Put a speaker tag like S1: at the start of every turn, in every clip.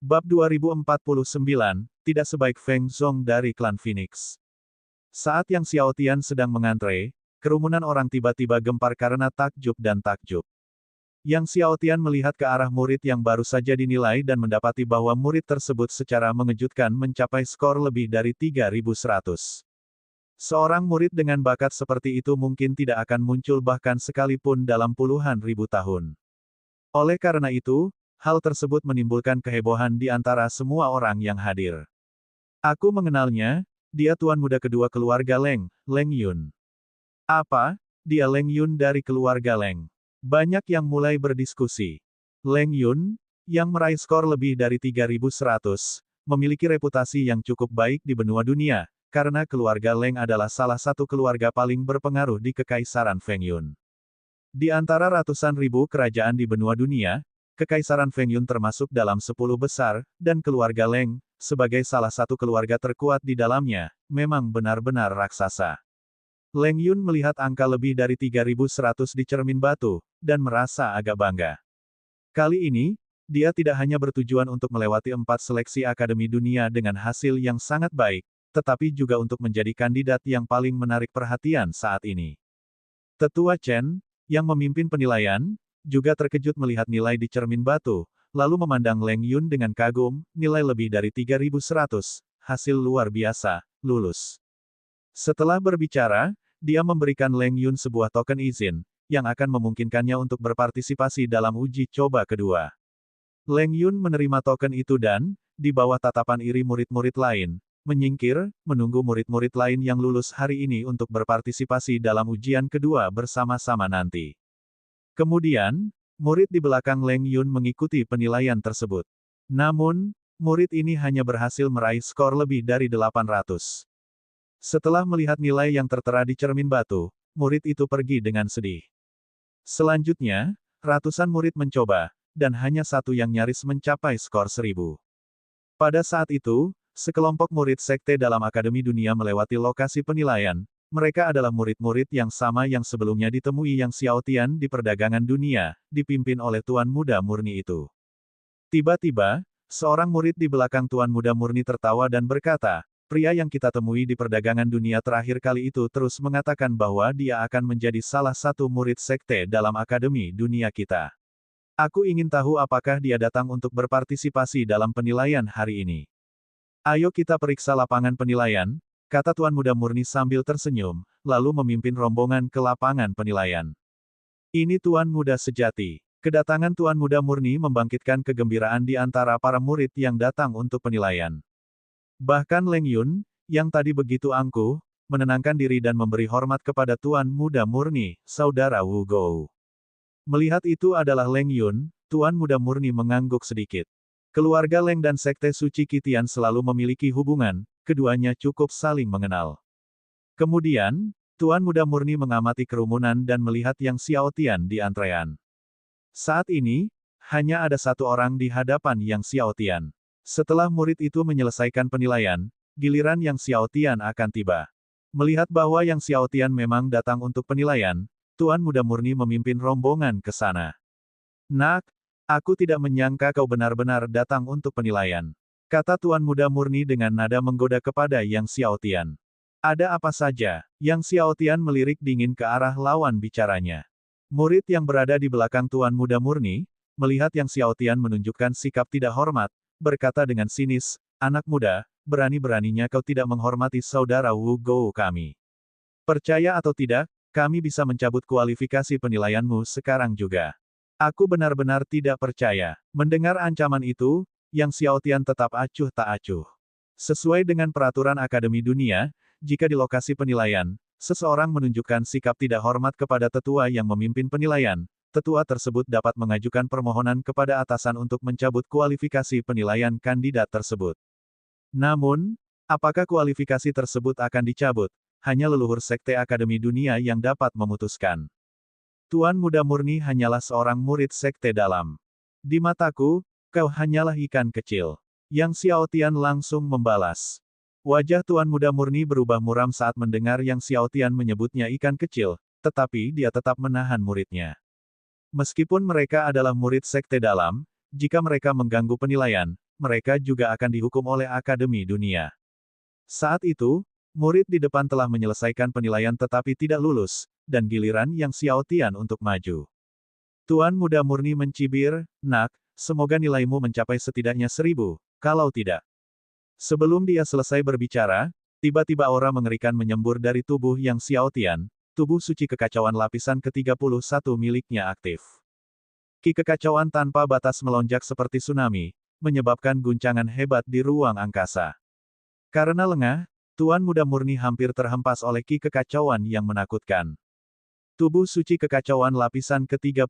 S1: Bab 2049, tidak sebaik Feng Zhong dari klan Phoenix. Saat Yang Xiaotian sedang mengantre, kerumunan orang tiba-tiba gempar karena takjub dan takjub. Yang Xiaotian melihat ke arah murid yang baru saja dinilai dan mendapati bahwa murid tersebut secara mengejutkan mencapai skor lebih dari 3100. Seorang murid dengan bakat seperti itu mungkin tidak akan muncul bahkan sekalipun dalam puluhan ribu tahun. Oleh karena itu, hal tersebut menimbulkan kehebohan di antara semua orang yang hadir. Aku mengenalnya, dia tuan muda kedua keluarga Leng, Leng Yun. Apa? Dia Leng Yun dari keluarga Leng. Banyak yang mulai berdiskusi. Leng Yun, yang meraih skor lebih dari 3100, memiliki reputasi yang cukup baik di benua dunia, karena keluarga Leng adalah salah satu keluarga paling berpengaruh di Kekaisaran Feng Yun. Di antara ratusan ribu kerajaan di benua dunia, Kekaisaran Feng Yun termasuk dalam 10 besar, dan keluarga Leng, sebagai salah satu keluarga terkuat di dalamnya, memang benar-benar raksasa. Leng Yun melihat angka lebih dari 3100 di cermin batu, dan merasa agak bangga. Kali ini, dia tidak hanya bertujuan untuk melewati 4 seleksi Akademi Dunia dengan hasil yang sangat baik, tetapi juga untuk menjadi kandidat yang paling menarik perhatian saat ini. Tetua Chen, yang memimpin penilaian, juga terkejut melihat nilai di cermin batu, lalu memandang Leng Yun dengan kagum, nilai lebih dari 3100, hasil luar biasa, lulus. Setelah berbicara, dia memberikan Leng Yun sebuah token izin, yang akan memungkinkannya untuk berpartisipasi dalam uji coba kedua. Leng Yun menerima token itu dan, di bawah tatapan iri murid-murid lain, menyingkir, menunggu murid-murid lain yang lulus hari ini untuk berpartisipasi dalam ujian kedua bersama-sama nanti. Kemudian, murid di belakang Leng Yun mengikuti penilaian tersebut. Namun, murid ini hanya berhasil meraih skor lebih dari 800. Setelah melihat nilai yang tertera di cermin batu, murid itu pergi dengan sedih. Selanjutnya, ratusan murid mencoba, dan hanya satu yang nyaris mencapai skor 1000. Pada saat itu, sekelompok murid sekte dalam Akademi Dunia melewati lokasi penilaian. Mereka adalah murid-murid yang sama yang sebelumnya ditemui Yang Xiaotian di perdagangan dunia, dipimpin oleh Tuan Muda Murni itu. Tiba-tiba, seorang murid di belakang Tuan Muda Murni tertawa dan berkata, pria yang kita temui di perdagangan dunia terakhir kali itu terus mengatakan bahwa dia akan menjadi salah satu murid sekte dalam Akademi Dunia kita. Aku ingin tahu apakah dia datang untuk berpartisipasi dalam penilaian hari ini. Ayo kita periksa lapangan penilaian, kata Tuan Muda Murni sambil tersenyum, lalu memimpin rombongan ke lapangan penilaian. Ini Tuan Muda sejati. Kedatangan Tuan Muda Murni membangkitkan kegembiraan di antara para murid yang datang untuk penilaian. Bahkan Leng Yun, yang tadi begitu angkuh, menenangkan diri dan memberi hormat kepada Tuan Muda Murni, saudara Wu Gou. Melihat itu adalah Leng Yun, Tuan Muda Murni mengangguk sedikit. Keluarga Leng dan Sekte Suci Qitian selalu memiliki hubungan, keduanya cukup saling mengenal. Kemudian, Tuan Muda Murni mengamati kerumunan dan melihat Yang Xiaotian di antrean. Saat ini, hanya ada satu orang di hadapan Yang Xiaotian. Setelah murid itu menyelesaikan penilaian, giliran Yang Xiaotian akan tiba. Melihat bahwa Yang Xiaotian memang datang untuk penilaian, Tuan Muda Murni memimpin rombongan ke sana. Nak, aku tidak menyangka kau benar-benar datang untuk penilaian, kata Tuan Muda Murni dengan nada menggoda kepada Yang Xiaotian. Ada apa saja? Yang Xiaotian melirik dingin ke arah lawan bicaranya. Murid yang berada di belakang Tuan Muda Murni, melihat Yang Xiaotian menunjukkan sikap tidak hormat, berkata dengan sinis, anak muda, berani-beraninya kau tidak menghormati saudara Wu Gou kami. Percaya atau tidak, kami bisa mencabut kualifikasi penilaianmu sekarang juga. Aku benar-benar tidak percaya. Mendengar ancaman itu, Yang Xiaotian tetap acuh tak acuh. Sesuai dengan peraturan Akademi Dunia, jika di lokasi penilaian, seseorang menunjukkan sikap tidak hormat kepada tetua yang memimpin penilaian, tetua tersebut dapat mengajukan permohonan kepada atasan untuk mencabut kualifikasi penilaian kandidat tersebut. Namun, apakah kualifikasi tersebut akan dicabut? Hanya leluhur Sekte Akademi Dunia yang dapat memutuskan. Tuan Muda Murni hanyalah seorang murid Sekte Dalam. Di mataku, kau hanyalah ikan kecil. Yang Xiaotian langsung membalas. Wajah Tuan Muda Murni berubah muram saat mendengar Yang Xiaotian menyebutnya ikan kecil, tetapi dia tetap menahan muridnya. Meskipun mereka adalah murid Sekte Dalam, jika mereka mengganggu penilaian, mereka juga akan dihukum oleh Akademi Dunia. Saat itu, murid di depan telah menyelesaikan penilaian tetapi tidak lulus, dan giliran Yang Xiaotian untuk maju. Tuan Muda Murni mencibir, "Nak, semoga nilaimu mencapai setidaknya 1000, kalau tidak." Sebelum dia selesai berbicara, tiba-tiba aura mengerikan menyembur dari tubuh Yang Xiaotian, tubuh suci kekacauan lapisan ke-31 miliknya aktif. Ki kekacauan tanpa batas melonjak seperti tsunami, menyebabkan guncangan hebat di ruang angkasa. Karena lengah, Tuan Muda Murni hampir terhempas oleh ki kekacauan yang menakutkan. Tubuh suci kekacauan lapisan ke-31.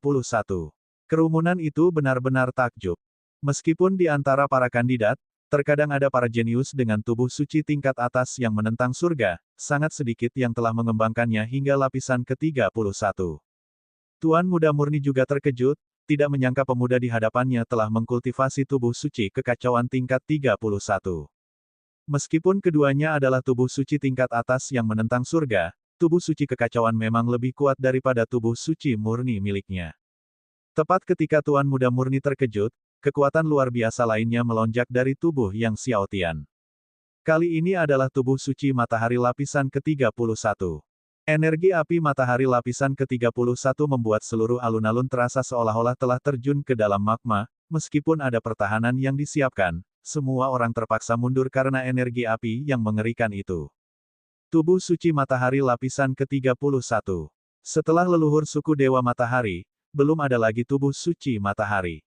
S1: Kerumunan itu benar-benar takjub. Meskipun di antara para kandidat, terkadang ada para jenius dengan tubuh suci tingkat atas yang menentang surga, sangat sedikit yang telah mengembangkannya hingga lapisan ke-31. Tuan Muda Murni juga terkejut, tidak menyangka pemuda di hadapannya telah mengkultivasi tubuh suci kekacauan tingkat 31. Meskipun keduanya adalah tubuh suci tingkat atas yang menentang surga, tubuh suci kekacauan memang lebih kuat daripada tubuh suci murni miliknya. Tepat ketika Tuan Muda Murni terkejut, kekuatan luar biasa lainnya melonjak dari tubuh Yang Xiaotian. Kali ini adalah tubuh suci matahari lapisan ke-31. Energi api matahari lapisan ke-31 membuat seluruh alun-alun terasa seolah-olah telah terjun ke dalam magma, meskipun ada pertahanan yang disiapkan, semua orang terpaksa mundur karena energi api yang mengerikan itu. Tubuh suci matahari lapisan ke-31. Setelah leluhur suku Dewa Matahari, belum ada lagi tubuh suci matahari.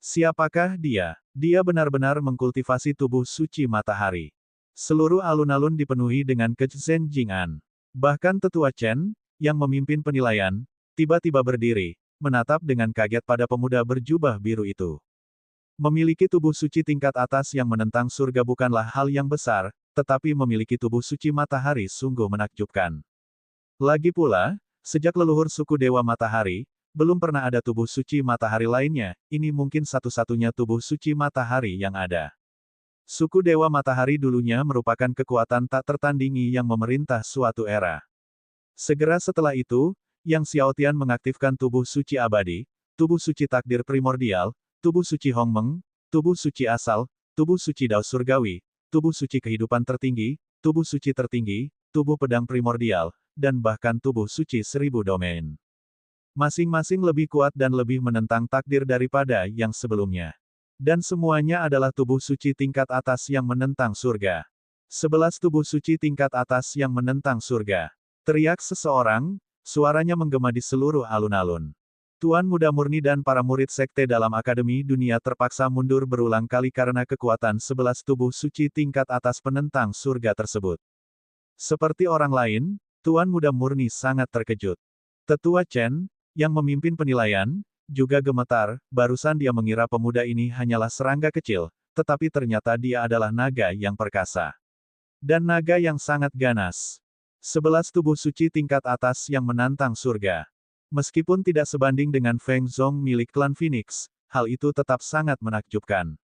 S1: Siapakah dia? Dia benar-benar mengkultivasi tubuh suci matahari. Seluruh alun-alun dipenuhi dengan Kezhen Jing'an. Bahkan Tetua Chen, yang memimpin penilaian, tiba-tiba berdiri, menatap dengan kaget pada pemuda berjubah biru itu. Memiliki tubuh suci tingkat atas yang menentang surga bukanlah hal yang besar, tetapi memiliki tubuh suci matahari sungguh menakjubkan. Lagi pula, sejak leluhur suku Dewa Matahari, belum pernah ada tubuh suci matahari lainnya, ini mungkin satu-satunya tubuh suci matahari yang ada. Suku Dewa Matahari dulunya merupakan kekuatan tak tertandingi yang memerintah suatu era. Segera setelah itu, Yang Xiaotian mengaktifkan tubuh suci abadi, tubuh suci takdir primordial, tubuh suci Hongmeng, tubuh suci asal, tubuh suci Dao Surgawi, tubuh suci kehidupan tertinggi, tubuh suci tertinggi, tubuh pedang primordial, dan bahkan tubuh suci 1000 domain. Masing-masing lebih kuat dan lebih menentang takdir daripada yang sebelumnya. Dan semuanya adalah tubuh suci tingkat atas yang menentang surga. 11 tubuh suci tingkat atas yang menentang surga. Teriak seseorang, suaranya menggema di seluruh alun-alun. Tuan Muda Murni dan para murid sekte dalam Akademi Dunia terpaksa mundur berulang kali karena kekuatan 11 tubuh suci tingkat atas penentang surga tersebut. Seperti orang lain, Tuan Muda Murni sangat terkejut. Tetua Chen, yang memimpin penilaian, juga gemetar, barusan dia mengira pemuda ini hanyalah serangga kecil, tetapi ternyata dia adalah naga yang perkasa. Dan naga yang sangat ganas. 11 tubuh suci tingkat atas yang menantang surga. Meskipun tidak sebanding dengan Feng Zhong milik klan Phoenix, hal itu tetap sangat menakjubkan.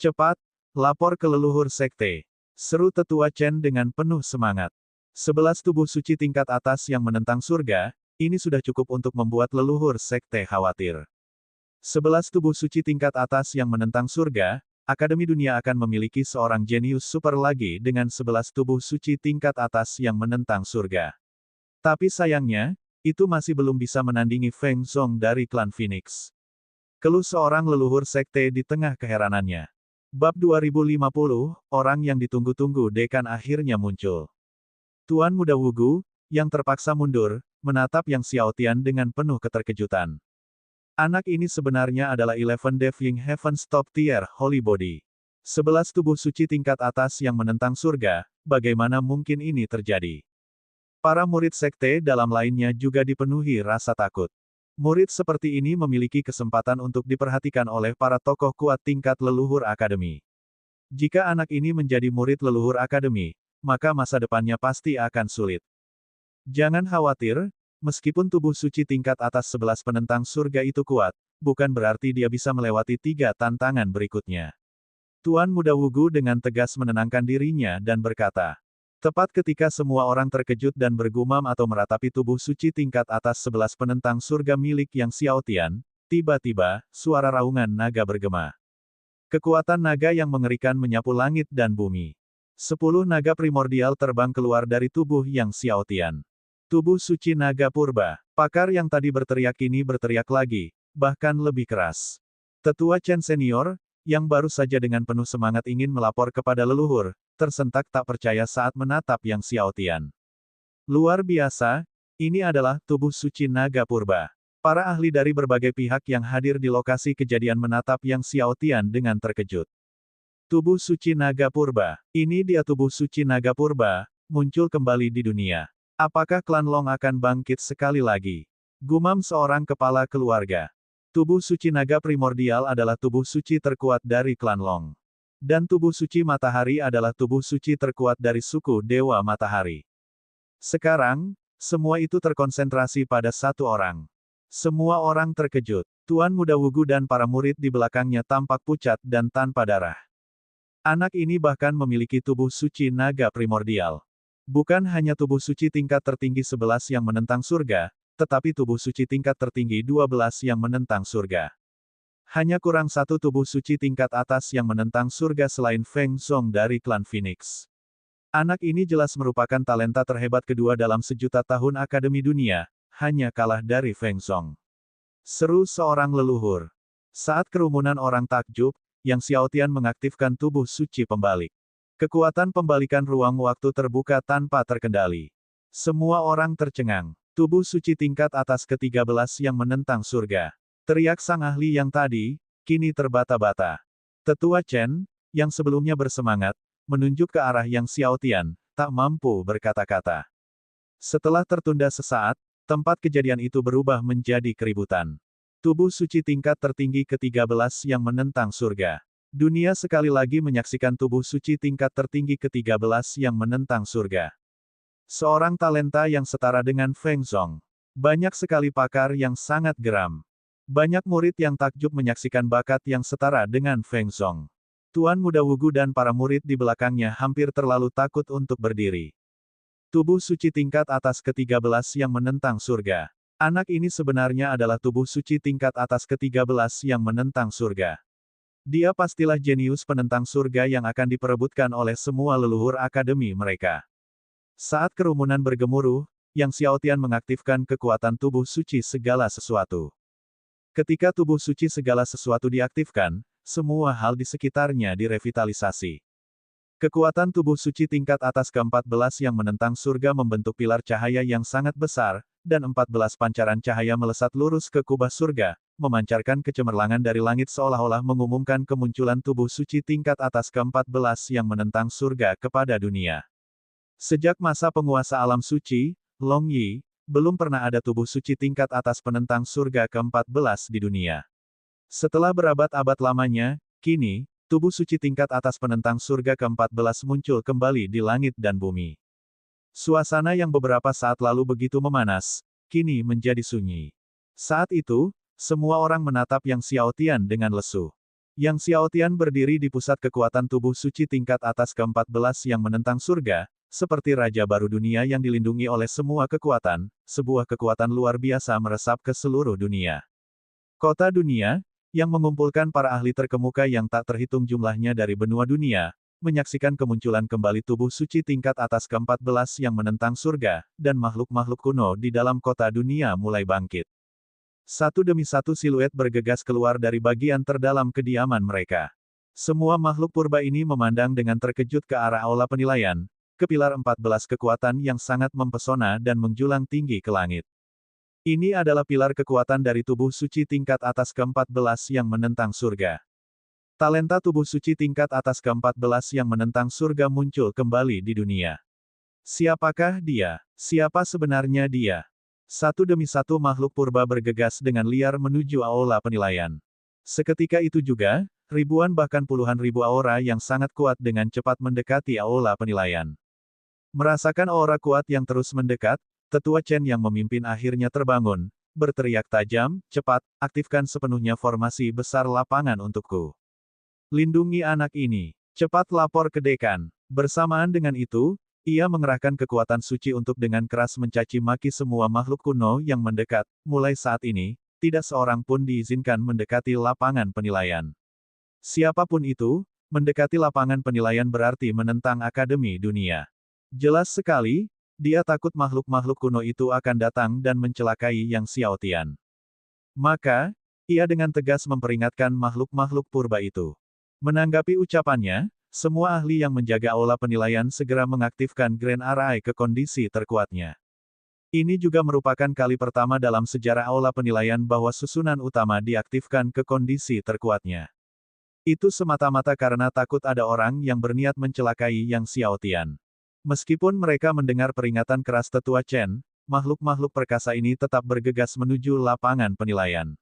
S1: Cepat, lapor ke leluhur sekte. Seru Tetua Chen dengan penuh semangat. 11 tubuh suci tingkat atas yang menentang surga, ini sudah cukup untuk membuat leluhur sekte khawatir. 11 tubuh suci tingkat atas yang menentang surga, Akademi Dunia akan memiliki seorang jenius super lagi dengan 11 tubuh suci tingkat atas yang menentang surga. Tapi sayangnya, itu masih belum bisa menandingi Feng Zhong dari klan Phoenix. Keluh seorang leluhur sekte di tengah keheranannya. Bab 2050, orang yang ditunggu-tunggu dekan akhirnya muncul. Tuan Muda Wugu, yang terpaksa mundur, menatap Yang Xiaotian dengan penuh keterkejutan. Anak ini sebenarnya adalah 11 Deving Heaven's Top Tier Holy Body. 11 tubuh suci tingkat atas yang menentang surga, bagaimana mungkin ini terjadi? Para murid sekte dalam lainnya juga dipenuhi rasa takut. Murid seperti ini memiliki kesempatan untuk diperhatikan oleh para tokoh kuat tingkat leluhur akademi. Jika anak ini menjadi murid leluhur akademi, maka masa depannya pasti akan sulit. Jangan khawatir, meskipun tubuh suci tingkat atas 11 penentang surga itu kuat, bukan berarti dia bisa melewati 3 tantangan berikutnya. Tuan Muda Wugu dengan tegas menenangkan dirinya dan berkata, tepat ketika semua orang terkejut dan bergumam atau meratapi tubuh suci tingkat atas 11 penentang surga milik Yang Xiaotian, tiba-tiba, suara raungan naga bergema. Kekuatan naga yang mengerikan menyapu langit dan bumi. 10 naga primordial terbang keluar dari tubuh Yang Xiaotian. Tubuh suci naga purba. Pakar yang tadi berteriak kini berteriak lagi, bahkan lebih keras. Tetua Chen Senior, yang baru saja dengan penuh semangat ingin melapor kepada leluhur, tersentak tak percaya saat menatap Yang Xiaotian. Luar biasa, ini adalah tubuh suci naga purba. Para ahli dari berbagai pihak yang hadir di lokasi kejadian menatap Yang Xiaotian dengan terkejut. Tubuh suci naga purba. Ini dia tubuh suci naga purba, muncul kembali di dunia. Apakah klan Long akan bangkit sekali lagi? Gumam seorang kepala keluarga. Tubuh suci naga primordial adalah tubuh suci terkuat dari klan Long. Dan tubuh suci matahari adalah tubuh suci terkuat dari suku Dewa Matahari. Sekarang, semua itu terkonsentrasi pada satu orang. Semua orang terkejut. Tuan Muda Wugu dan para murid di belakangnya tampak pucat dan tanpa darah. Anak ini bahkan memiliki tubuh suci naga primordial. Bukan hanya tubuh suci tingkat tertinggi 11 yang menentang surga, tetapi tubuh suci tingkat tertinggi 12 yang menentang surga. Hanya kurang satu tubuh suci tingkat atas yang menentang surga selain Feng Zhong dari klan Phoenix. Anak ini jelas merupakan talenta terhebat kedua dalam sejuta tahun Akademi Dunia, hanya kalah dari Feng Zhong. Seru seorang leluhur. Saat kerumunan orang takjub, Yang Xiaotian mengaktifkan tubuh suci pembalik. Kekuatan pembalikan ruang waktu terbuka tanpa terkendali. Semua orang tercengang. Tubuh suci tingkat atas ke-13 yang menentang surga. Teriak sang ahli yang tadi, kini terbata-bata. Tetua Chen, yang sebelumnya bersemangat, menunjuk ke arah Yang Xiaotian, tak mampu berkata-kata. Setelah tertunda sesaat, tempat kejadian itu berubah menjadi keributan. Tubuh suci tingkat tertinggi ke-13 yang menentang surga. Dunia sekali lagi menyaksikan tubuh suci tingkat tertinggi ke-13 yang menentang surga. Seorang talenta yang setara dengan Feng Zhong. Banyak sekali pakar yang sangat geram. Banyak murid yang takjub menyaksikan bakat yang setara dengan Feng Zhong. Tuan Muda Wugu dan para murid di belakangnya hampir terlalu takut untuk berdiri. Tubuh suci tingkat atas ke-13 yang menentang surga. Anak ini sebenarnya adalah tubuh suci tingkat atas ke-13 yang menentang surga. Dia pastilah jenius penentang surga yang akan diperebutkan oleh semua leluhur akademi mereka. Saat kerumunan bergemuruh, Yang Xiaotian mengaktifkan kekuatan tubuh suci segala sesuatu. Ketika tubuh suci segala sesuatu diaktifkan, semua hal di sekitarnya direvitalisasi. Kekuatan tubuh suci tingkat atas ke-14 yang menentang surga membentuk pilar cahaya yang sangat besar, dan 14 pancaran cahaya melesat lurus ke kubah surga, memancarkan kecemerlangan dari langit seolah-olah mengumumkan kemunculan tubuh suci tingkat atas ke-14 yang menentang surga kepada dunia. Sejak masa penguasa alam suci, Long Yi, belum pernah ada tubuh suci tingkat atas penentang surga ke-14 di dunia. Setelah berabad-abad lamanya, kini, tubuh suci tingkat atas penentang surga ke-14 muncul kembali di langit dan bumi. Suasana yang beberapa saat lalu begitu memanas, kini menjadi sunyi. Saat itu, semua orang menatap Yang Xiaotian dengan lesu. Yang Xiaotian berdiri di pusat kekuatan tubuh suci tingkat atas ke-14 yang menentang surga, seperti raja baru dunia yang dilindungi oleh semua kekuatan, sebuah kekuatan luar biasa meresap ke seluruh dunia. Kota dunia, yang mengumpulkan para ahli terkemuka yang tak terhitung jumlahnya dari benua dunia, menyaksikan kemunculan kembali tubuh suci tingkat atas ke-14 yang menentang surga, dan makhluk-makhluk kuno di dalam kota dunia mulai bangkit. Satu demi satu siluet bergegas keluar dari bagian terdalam kediaman mereka. Semua makhluk purba ini memandang dengan terkejut ke arah aula penilaian, ke pilar 14 kekuatan yang sangat mempesona dan menjulang tinggi ke langit. Ini adalah pilar kekuatan dari tubuh suci tingkat atas ke-14 yang menentang surga. Talenta tubuh suci tingkat atas ke-14 yang menentang surga muncul kembali di dunia. Siapakah dia? Siapa sebenarnya dia? Satu demi satu makhluk purba bergegas dengan liar menuju aula penilaian. Seketika itu juga, ribuan bahkan puluhan ribu aura yang sangat kuat dengan cepat mendekati aula penilaian. Merasakan aura kuat yang terus mendekat, Tetua Chen yang memimpin akhirnya terbangun, berteriak tajam, cepat, aktifkan sepenuhnya formasi besar lapangan untukku. Lindungi anak ini. Cepat lapor ke dekan. Bersamaan dengan itu, ia mengerahkan kekuatan suci untuk dengan keras mencaci maki semua makhluk kuno yang mendekat. Mulai saat ini, tidak seorang pun diizinkan mendekati lapangan penilaian. Siapapun itu, mendekati lapangan penilaian berarti menentang Akademi Dunia. Jelas sekali, dia takut makhluk-makhluk kuno itu akan datang dan mencelakai Yang Xiaotian. Maka, ia dengan tegas memperingatkan makhluk-makhluk purba itu. Menanggapi ucapannya, semua ahli yang menjaga aula penilaian segera mengaktifkan Grand Array ke kondisi terkuatnya. Ini juga merupakan kali pertama dalam sejarah aula penilaian bahwa susunan utama diaktifkan ke kondisi terkuatnya. Itu semata-mata karena takut ada orang yang berniat mencelakai Yang Xiaotian. Meskipun mereka mendengar peringatan keras Tetua Chen, makhluk-makhluk perkasa ini tetap bergegas menuju lapangan penilaian.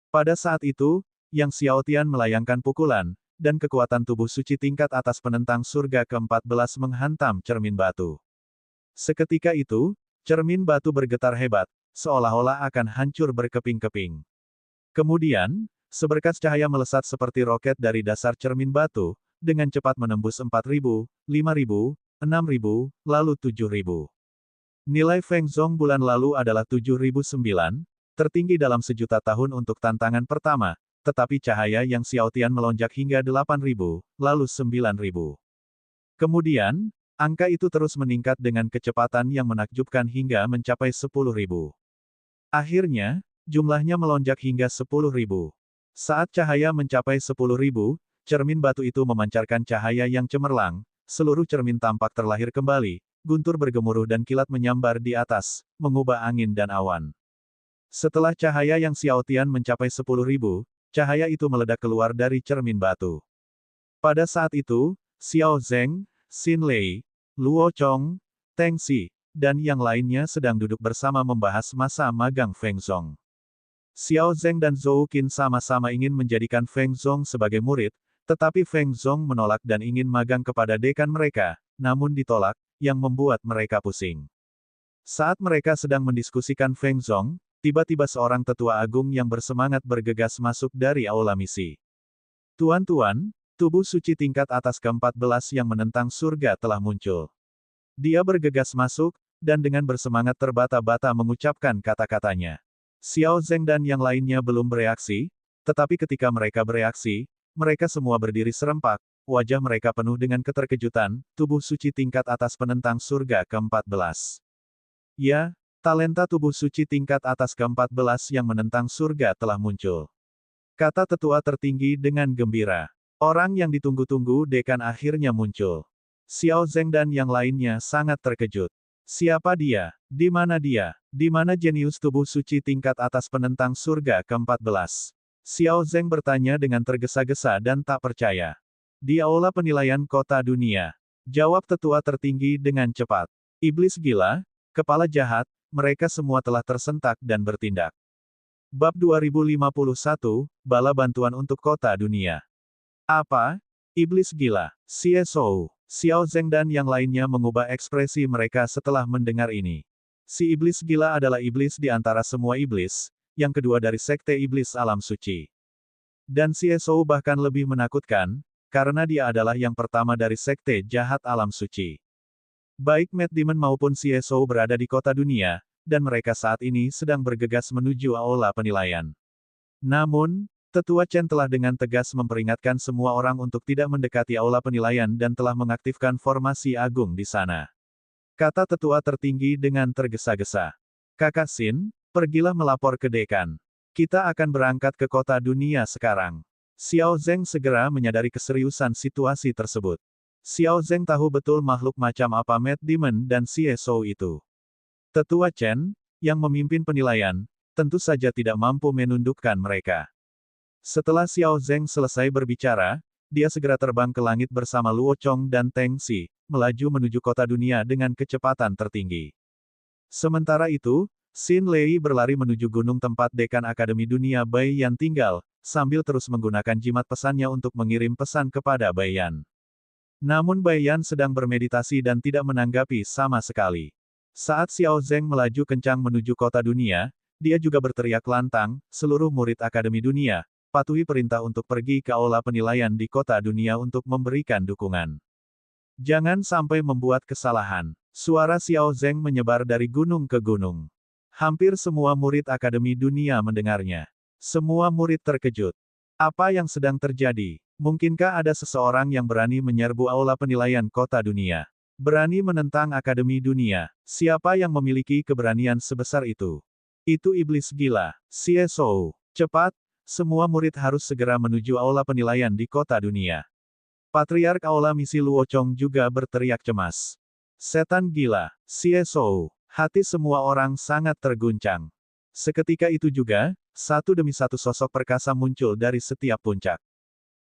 S1: Pada saat itu, Yang Xiaotian melayangkan pukulan, dan kekuatan tubuh suci tingkat atas penentang surga ke-14 menghantam cermin batu. Seketika itu, cermin batu bergetar hebat, seolah-olah akan hancur berkeping-keping. Kemudian, seberkas cahaya melesat seperti roket dari dasar cermin batu, dengan cepat menembus 4.000, 5.000, 6.000, lalu 7.000. Nilai Feng Zong bulan lalu adalah 7.009, tertinggi dalam sejuta tahun untuk tantangan pertama, tetapi cahaya Yang Xiaotian melonjak hingga 8.000, lalu 9.000. Kemudian, angka itu terus meningkat dengan kecepatan yang menakjubkan hingga mencapai 10.000. Akhirnya, jumlahnya melonjak hingga 10.000. Saat cahaya mencapai 10.000, cermin batu itu memancarkan cahaya yang cemerlang, seluruh cermin tampak terlahir kembali, guntur bergemuruh dan kilat menyambar di atas, mengubah angin dan awan. Setelah cahaya Yang Xiaotian mencapai 10.000, cahaya itu meledak keluar dari cermin batu. Pada saat itu, Xiao Zeng, Xin Lei, Luo Chong, Teng Xi, dan yang lainnya sedang duduk bersama membahas masa magang Feng Zong. Xiao Zeng dan Zhou Qin sama-sama ingin menjadikan Feng Zong sebagai murid, tetapi Feng Zong menolak dan ingin magang kepada dekan mereka, namun ditolak, yang membuat mereka pusing. Saat mereka sedang mendiskusikan Feng Zong, tiba-tiba seorang tetua agung yang bersemangat bergegas masuk dari aula misi. Tuan-tuan, tubuh suci tingkat atas ke-14 yang menentang surga telah muncul. Dia bergegas masuk, dan dengan bersemangat terbata-bata mengucapkan kata-katanya. Xiao Zeng dan yang lainnya belum bereaksi, tetapi ketika mereka bereaksi, mereka semua berdiri serempak, wajah mereka penuh dengan keterkejutan, tubuh suci tingkat atas penentang surga ke-14. Ya, talenta tubuh suci tingkat atas ke-14 yang menentang surga telah muncul. Kata tetua tertinggi dengan gembira. Orang yang ditunggu-tunggu dekan akhirnya muncul. Xiao Zeng dan yang lainnya sangat terkejut. Siapa dia? Di mana dia? Di mana jenius tubuh suci tingkat atas penentang surga ke-14? Xiao Zeng bertanya dengan tergesa-gesa dan tak percaya. Di aula penilaian kota dunia. Jawab tetua tertinggi dengan cepat. Iblis gila, kepala jahat, mereka semua telah tersentak dan bertindak. Bab 2051, Bala Bantuan untuk Kota Dunia. Apa? Iblis gila. Xie Shou, Xiao Zeng dan yang lainnya mengubah ekspresi mereka setelah mendengar ini. Si iblis gila adalah iblis di antara semua iblis, yang kedua dari sekte iblis alam suci. Dan Xie Shou bahkan lebih menakutkan, karena dia adalah yang pertama dari sekte jahat alam suci. Baik Matt Damon maupun Xie Shou berada di kota dunia, dan mereka saat ini sedang bergegas menuju aula penilaian. Namun, Tetua Chen telah dengan tegas memperingatkan semua orang untuk tidak mendekati aula penilaian dan telah mengaktifkan formasi agung di sana. Kata tetua tertinggi dengan tergesa-gesa. Kakak Xin, pergilah melapor ke dekan. Kita akan berangkat ke kota dunia sekarang. Xiao Zeng segera menyadari keseriusan situasi tersebut. Xiao Zeng tahu betul makhluk macam apa Matt Damon dan Xie Shou itu. Tetua Chen, yang memimpin penilaian, tentu saja tidak mampu menundukkan mereka. Setelah Xiao Zeng selesai berbicara, dia segera terbang ke langit bersama Luo Chong dan Teng Xi, melaju menuju kota dunia dengan kecepatan tertinggi. Sementara itu, Xin Lei berlari menuju gunung tempat dekan Akademi Dunia Bai Yan tinggal, sambil terus menggunakan jimat pesannya untuk mengirim pesan kepada Bai Yan. Namun Bai Yan sedang bermeditasi dan tidak menanggapi sama sekali. Saat Xiao Zeng melaju kencang menuju kota dunia, dia juga berteriak lantang, seluruh murid Akademi Dunia, patuhi perintah untuk pergi ke aula penilaian di kota dunia untuk memberikan dukungan. Jangan sampai membuat kesalahan. Suara Xiao Zeng menyebar dari gunung ke gunung. Hampir semua murid Akademi Dunia mendengarnya. Semua murid terkejut. Apa yang sedang terjadi? Mungkinkah ada seseorang yang berani menyerbu aula penilaian kota dunia? Berani menentang Akademi Dunia? Siapa yang memiliki keberanian sebesar itu? Itu iblis gila. CSO. Cepat, semua murid harus segera menuju aula penilaian di kota dunia. Patriark Aula Misi Luo Chong juga berteriak cemas. Setan gila. CSO. Hati semua orang sangat terguncang. Seketika itu juga, satu demi satu sosok perkasa muncul dari setiap puncak.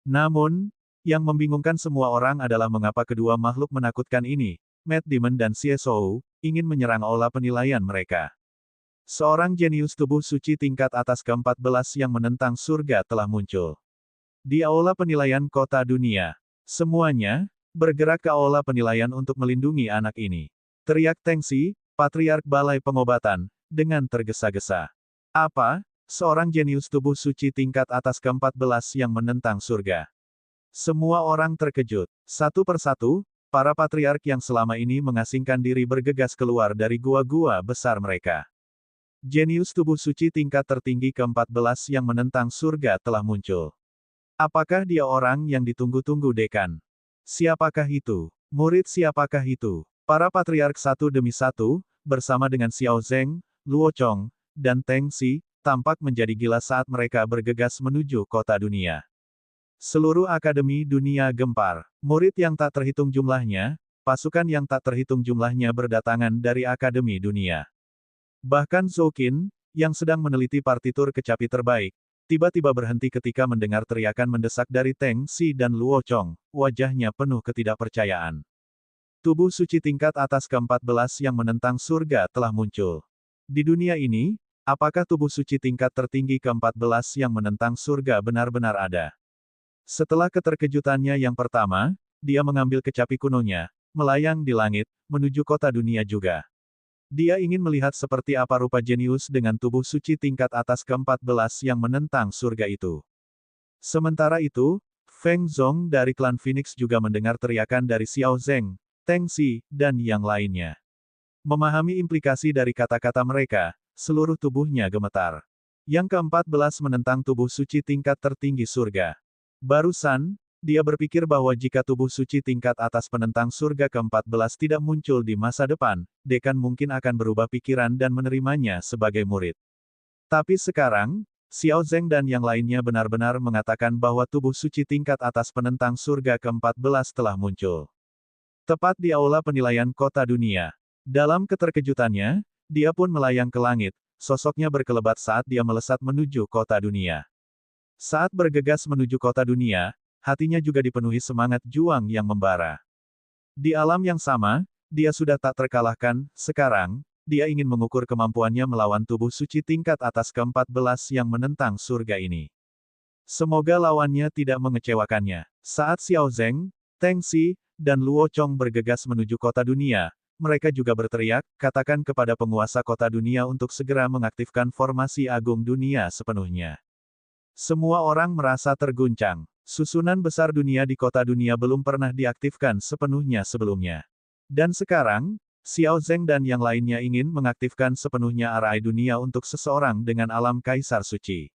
S1: Namun, yang membingungkan semua orang adalah mengapa kedua makhluk menakutkan ini, Matt Damon dan CSO, ingin menyerang aula penilaian mereka. Seorang jenius tubuh suci tingkat atas ke-14 yang menentang surga telah muncul. Di aula penilaian kota dunia, semuanya bergerak ke aula penilaian untuk melindungi anak ini. Teriak Tengsi, Patriark Balai Pengobatan, dengan tergesa-gesa. Apa? Seorang jenius tubuh suci tingkat atas ke-14 yang menentang surga. Semua orang terkejut. Satu persatu, para patriark yang selama ini mengasingkan diri bergegas keluar dari gua-gua besar mereka. Jenius tubuh suci tingkat tertinggi ke-14 yang menentang surga telah muncul. Apakah dia orang yang ditunggu-tunggu dekan? Siapakah itu? Murid siapakah itu? Para patriark satu demi satu, bersama dengan Xiao Zeng, Luo Chong, dan Teng Xi, tampak menjadi gila saat mereka bergegas menuju kota dunia. Seluruh Akademi Dunia gempar. Murid yang tak terhitung jumlahnya, pasukan yang tak terhitung jumlahnya berdatangan dari Akademi Dunia. Bahkan Zhou Qin, yang sedang meneliti partitur kecapi terbaik, tiba-tiba berhenti ketika mendengar teriakan mendesak dari Teng Xi dan Luo Chong, wajahnya penuh ketidakpercayaan. Tubuh suci tingkat atas ke-14 yang menentang surga telah muncul. Di dunia ini, apakah tubuh suci tingkat tertinggi ke-14 yang menentang surga benar-benar ada? Setelah keterkejutannya yang pertama, dia mengambil kecapi kunonya, melayang di langit, menuju kota dunia juga. Dia ingin melihat seperti apa rupa jenius dengan tubuh suci tingkat atas ke-14 yang menentang surga itu. Sementara itu, Feng Zhong dari klan Phoenix juga mendengar teriakan dari Xiao Zeng, Teng Xi, dan yang lainnya. Memahami implikasi dari kata-kata mereka, seluruh tubuhnya gemetar. Yang ke-14 menentang tubuh suci tingkat tertinggi surga. Barusan, dia berpikir bahwa jika tubuh suci tingkat atas penentang surga ke-14 tidak muncul di masa depan, dekan mungkin akan berubah pikiran dan menerimanya sebagai murid. Tapi sekarang, Xiao Zeng dan yang lainnya benar-benar mengatakan bahwa tubuh suci tingkat atas penentang surga ke-14 telah muncul. Tepat di aula penilaian kota dunia. Dalam keterkejutannya, dia pun melayang ke langit, sosoknya berkelebat saat dia melesat menuju kota dunia. Saat bergegas menuju kota dunia, hatinya juga dipenuhi semangat juang yang membara. Di alam yang sama, dia sudah tak terkalahkan, sekarang, dia ingin mengukur kemampuannya melawan tubuh suci tingkat atas ke-14 yang menentang surga ini. Semoga lawannya tidak mengecewakannya. Saat Xiao Zeng, Teng Xi, dan Luo Chong bergegas menuju kota dunia, mereka juga berteriak, katakan kepada penguasa kota dunia untuk segera mengaktifkan formasi agung dunia sepenuhnya. Semua orang merasa terguncang. Susunan besar dunia di kota dunia belum pernah diaktifkan sepenuhnya sebelumnya. Dan sekarang, Xiao Zeng dan yang lainnya ingin mengaktifkan sepenuhnya arai dunia untuk seseorang dengan alam kaisar suci.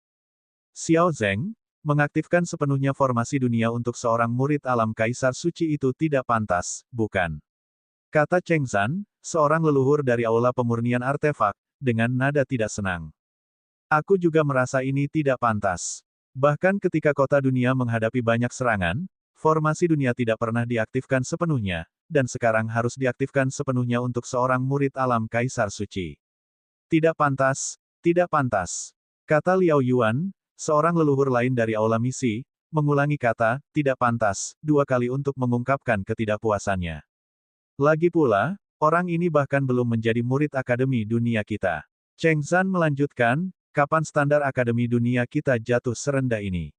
S1: Xiao Zeng, mengaktifkan sepenuhnya formasi dunia untuk seorang murid alam kaisar suci itu tidak pantas, bukan? Kata Cheng Zan, seorang leluhur dari aula pemurnian artefak, dengan nada tidak senang. Aku juga merasa ini tidak pantas. Bahkan ketika kota dunia menghadapi banyak serangan, formasi dunia tidak pernah diaktifkan sepenuhnya, dan sekarang harus diaktifkan sepenuhnya untuk seorang murid alam kaisar suci. Tidak pantas, tidak pantas. Kata Liao Yuan, seorang leluhur lain dari aula misi, mengulangi kata, tidak pantas, 2 kali untuk mengungkapkan ketidakpuasannya. Lagi pula, orang ini bahkan belum menjadi murid Akademi Dunia kita. Cheng Zan melanjutkan, kapan standar Akademi Dunia kita jatuh serendah ini?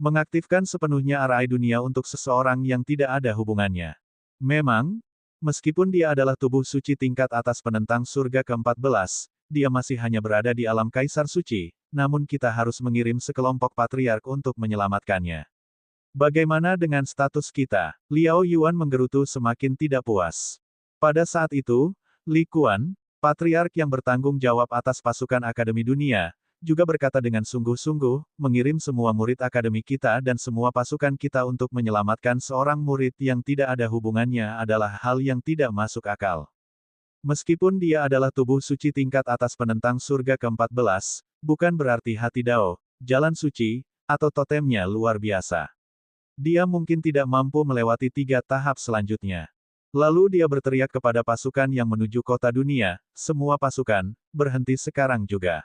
S1: Mengaktifkan sepenuhnya arai dunia untuk seseorang yang tidak ada hubungannya. Memang, meskipun dia adalah tubuh suci tingkat atas penentang surga ke-14, dia masih hanya berada di alam kaisar suci, namun kita harus mengirim sekelompok patriark untuk menyelamatkannya. Bagaimana dengan status kita? Liao Yuan menggerutu semakin tidak puas. Pada saat itu, Li Kuan, patriark yang bertanggung jawab atas pasukan Akademi Dunia, juga berkata dengan sungguh-sungguh, mengirim semua murid akademi kita dan semua pasukan kita untuk menyelamatkan seorang murid yang tidak ada hubungannya adalah hal yang tidak masuk akal. Meskipun dia adalah tubuh suci tingkat atas penentang surga ke-14, bukan berarti hati Dao, jalan suci, atau totemnya luar biasa. Dia mungkin tidak mampu melewati 3 tahap selanjutnya. Lalu dia berteriak kepada pasukan yang menuju kota dunia, semua pasukan, berhenti sekarang juga.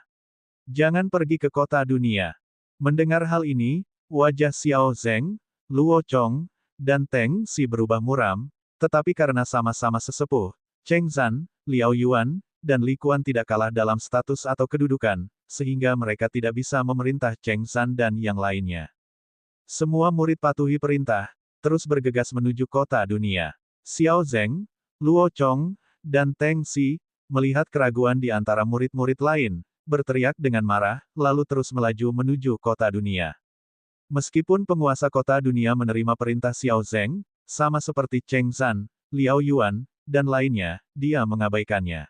S1: Jangan pergi ke kota dunia. Mendengar hal ini, wajah Xiao Zeng, Luo Chong, dan Teng Xi berubah muram, tetapi karena sama-sama sesepuh, Cheng Zhan, Liao Yuan, dan Li Quan tidak kalah dalam status atau kedudukan, sehingga mereka tidak bisa memerintah Cheng Zhan dan yang lainnya. Semua murid patuhi perintah, terus bergegas menuju kota dunia. Xiao Zeng, Luo Chong, dan Teng Xi, melihat keraguan di antara murid-murid lain, berteriak dengan marah, lalu terus melaju menuju kota dunia. Meskipun penguasa kota dunia menerima perintah Xiao Zeng, sama seperti Cheng Zhan, Liao Yuan, dan lainnya, dia mengabaikannya.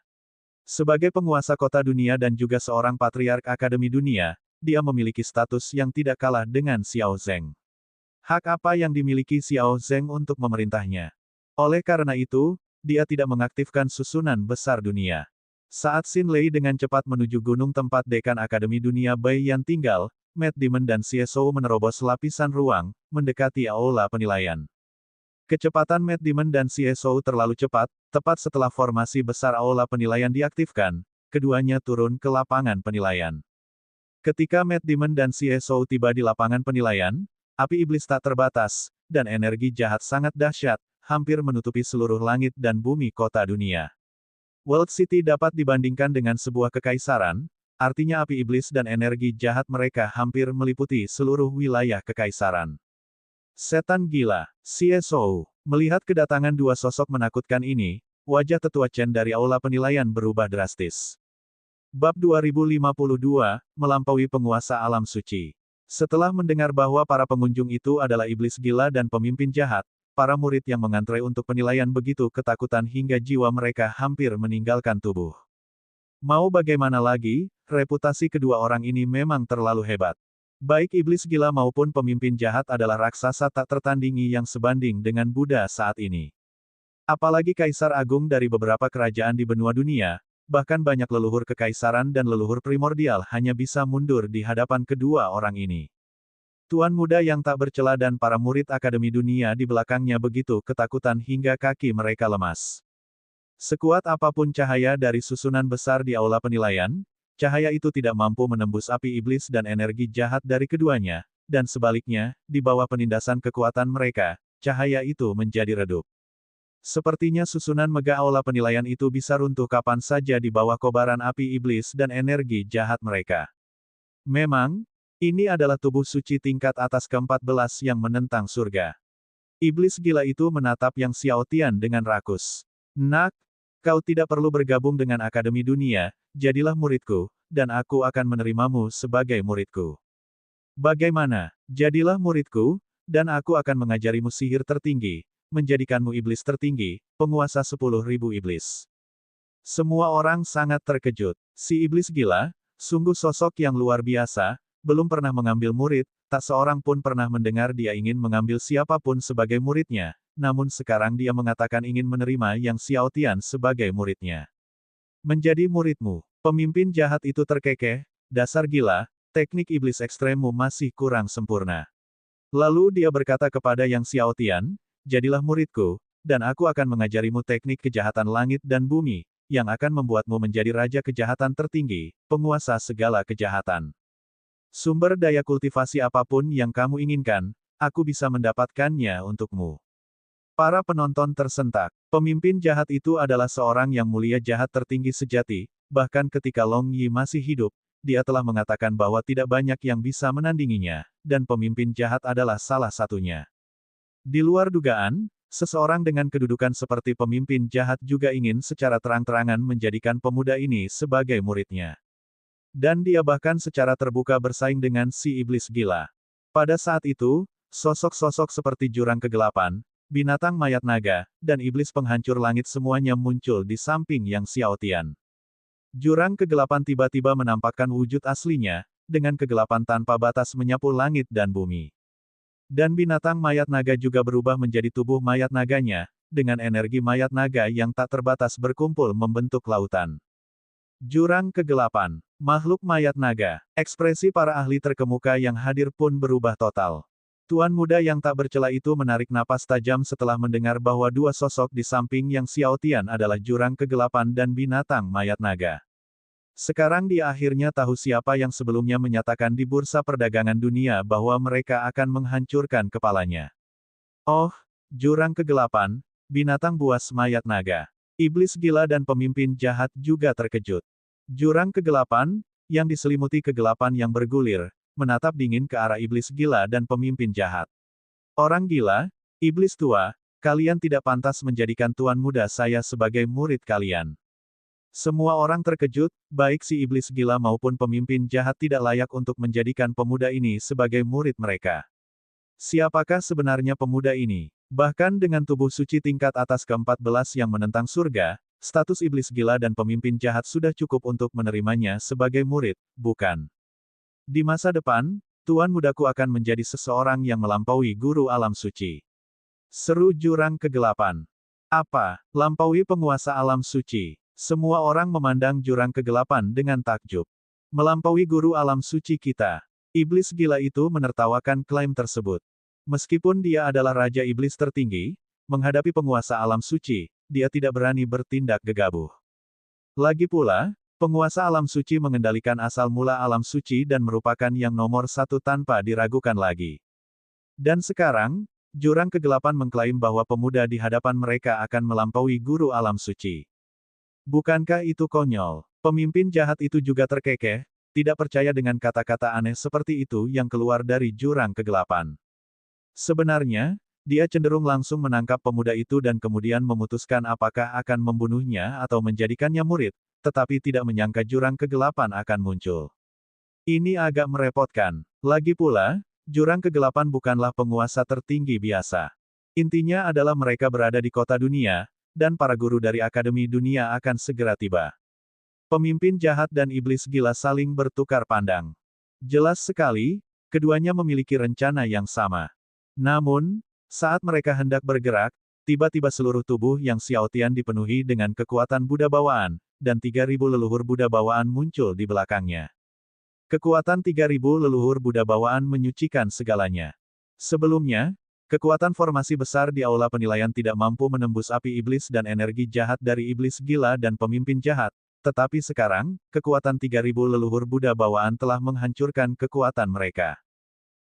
S1: Sebagai penguasa kota dunia dan juga seorang patriark akademi dunia, dia memiliki status yang tidak kalah dengan Xiao Zeng. Hak apa yang dimiliki Xiao Zeng untuk memerintahnya? Oleh karena itu, dia tidak mengaktifkan susunan besar dunia. Saat Xin Lei dengan cepat menuju gunung tempat dekan Akademi Dunia Bai Yan tinggal, Matt Damon dan Xie Shou menerobos lapisan ruang, mendekati aula penilaian. Kecepatan Matt Damon dan Xie Shou terlalu cepat, tepat setelah formasi besar aula penilaian diaktifkan, keduanya turun ke lapangan penilaian. Ketika Matt Damon dan Xie Shou tiba di lapangan penilaian, api iblis tak terbatas, dan energi jahat sangat dahsyat, hampir menutupi seluruh langit dan bumi kota dunia. World City dapat dibandingkan dengan sebuah kekaisaran, artinya api iblis dan energi jahat mereka hampir meliputi seluruh wilayah kekaisaran. Setan gila, Xie Shou. Melihat kedatangan dua sosok menakutkan ini, wajah tetua Chen dari aula penilaian berubah drastis. Bab 2052, melampaui penguasa alam suci. Setelah mendengar bahwa para pengunjung itu adalah iblis gila dan pemimpin jahat, para murid yang mengantre untuk penilaian begitu ketakutan hingga jiwa mereka hampir meninggalkan tubuh. Mau bagaimana lagi, reputasi kedua orang ini memang terlalu hebat. Baik iblis gila maupun pemimpin jahat adalah raksasa tak tertandingi yang sebanding dengan Buddha saat ini. Apalagi kaisar agung dari beberapa kerajaan di benua dunia, bahkan banyak leluhur kekaisaran dan leluhur primordial hanya bisa mundur di hadapan kedua orang ini. Tuan muda yang tak bercela dan para murid Akademi Dunia di belakangnya begitu ketakutan hingga kaki mereka lemas. Sekuat apapun cahaya dari susunan besar di aula penilaian, cahaya itu tidak mampu menembus api iblis dan energi jahat dari keduanya, dan sebaliknya, di bawah penindasan kekuatan mereka, cahaya itu menjadi redup. Sepertinya susunan megah aula penilaian itu bisa runtuh kapan saja di bawah kobaran api iblis dan energi jahat mereka. Memang, ini adalah tubuh suci tingkat atas ke-14 yang menentang surga. Iblis gila itu menatap Yang Xiao Tian dengan rakus. Nak, kau tidak perlu bergabung dengan Akademi Dunia, jadilah muridku, dan aku akan menerimamu sebagai muridku. Bagaimana? Jadilah muridku, dan aku akan mengajarimu sihir tertinggi, menjadikanmu iblis tertinggi, penguasa 10.000 iblis. Semua orang sangat terkejut. Si iblis gila, sungguh sosok yang luar biasa, belum pernah mengambil murid, tak seorang pun pernah mendengar dia ingin mengambil siapapun sebagai muridnya, namun sekarang dia mengatakan ingin menerima Yang Xiao Tian sebagai muridnya. Menjadi muridmu, pemimpin jahat itu terkekeh, dasar gila, teknik iblis ekstremmu masih kurang sempurna. Lalu dia berkata kepada Yang Xiao Tian, jadilah muridku, dan aku akan mengajarimu teknik kejahatan langit dan bumi, yang akan membuatmu menjadi raja kejahatan tertinggi, penguasa segala kejahatan. Sumber daya kultivasi apapun yang kamu inginkan, aku bisa mendapatkannya untukmu. Para penonton tersentak. Pemimpin jahat itu adalah seorang yang mulia jahat tertinggi sejati, bahkan ketika Long Yi masih hidup, dia telah mengatakan bahwa tidak banyak yang bisa menandinginya, dan pemimpin jahat adalah salah satunya. Di luar dugaan, seseorang dengan kedudukan seperti pemimpin jahat juga ingin secara terang-terangan menjadikan pemuda ini sebagai muridnya. Dan dia bahkan secara terbuka bersaing dengan si iblis gila. Pada saat itu, sosok-sosok seperti jurang kegelapan, binatang mayat naga, dan iblis penghancur langit semuanya muncul di samping Yang Xiao Tian. Jurang kegelapan tiba-tiba menampakkan wujud aslinya, dengan kegelapan tanpa batas menyapu langit dan bumi. Dan binatang mayat naga juga berubah menjadi tubuh mayat naganya, dengan energi mayat naga yang tak terbatas berkumpul membentuk lautan. Jurang kegelapan. Makhluk mayat naga. Ekspresi para ahli terkemuka yang hadir pun berubah total. Tuan muda yang tak bercela itu menarik napas tajam setelah mendengar bahwa dua sosok di samping Yang Xiao Tian adalah jurang kegelapan dan binatang mayat naga. Sekarang dia akhirnya tahu siapa yang sebelumnya menyatakan di bursa perdagangan dunia bahwa mereka akan menghancurkan kepalanya. Oh, jurang kegelapan, binatang buas mayat naga. Iblis gila dan pemimpin jahat juga terkejut. Jurang kegelapan, yang diselimuti kegelapan yang bergulir, menatap dingin ke arah iblis gila dan pemimpin jahat. Orang gila, iblis tua, kalian tidak pantas menjadikan tuan muda saya sebagai murid kalian. Semua orang terkejut, baik si iblis gila maupun pemimpin jahat tidak layak untuk menjadikan pemuda ini sebagai murid mereka. Siapakah sebenarnya pemuda ini? Bahkan dengan tubuh suci tingkat atas ke-14 yang menentang surga, status iblis gila dan pemimpin jahat sudah cukup untuk menerimanya sebagai murid, bukan? Di masa depan, Tuan mudaku akan menjadi seseorang yang melampaui guru alam suci. Seru jurang kegelapan. Apa? Lampaui penguasa alam suci. Semua orang memandang jurang kegelapan dengan takjub. Melampaui guru alam suci kita. Iblis gila itu menertawakan klaim tersebut. Meskipun dia adalah Raja Iblis tertinggi, menghadapi penguasa alam suci, dia tidak berani bertindak gegabah. Lagi pula, penguasa alam suci mengendalikan asal mula alam suci dan merupakan yang nomor satu tanpa diragukan lagi. Dan sekarang, jurang kegelapan mengklaim bahwa pemuda di hadapan mereka akan melampaui guru alam suci. Bukankah itu konyol? Pemimpin jahat itu juga terkekeh, tidak percaya dengan kata-kata aneh seperti itu yang keluar dari jurang kegelapan. Sebenarnya, dia cenderung langsung menangkap pemuda itu dan kemudian memutuskan apakah akan membunuhnya atau menjadikannya murid, tetapi tidak menyangka jurang kegelapan akan muncul. Ini agak merepotkan. Lagi pula, jurang kegelapan bukanlah penguasa tertinggi biasa. Intinya adalah mereka berada di kota dunia, dan para guru dari Akademi Dunia akan segera tiba. Pemimpin jahat dan iblis gila saling bertukar pandang. Jelas sekali, keduanya memiliki rencana yang sama. Namun, saat mereka hendak bergerak, tiba-tiba seluruh tubuh Yang Xiao Tian dipenuhi dengan kekuatan Buddha bawaan, dan 3.000 leluhur Buddha bawaan muncul di belakangnya. Kekuatan 3.000 leluhur Buddha bawaan menyucikan segalanya. Sebelumnya, kekuatan formasi besar di aula penilaian tidak mampu menembus api iblis dan energi jahat dari iblis gila dan pemimpin jahat, tetapi sekarang, kekuatan 3.000 leluhur Buddha bawaan telah menghancurkan kekuatan mereka.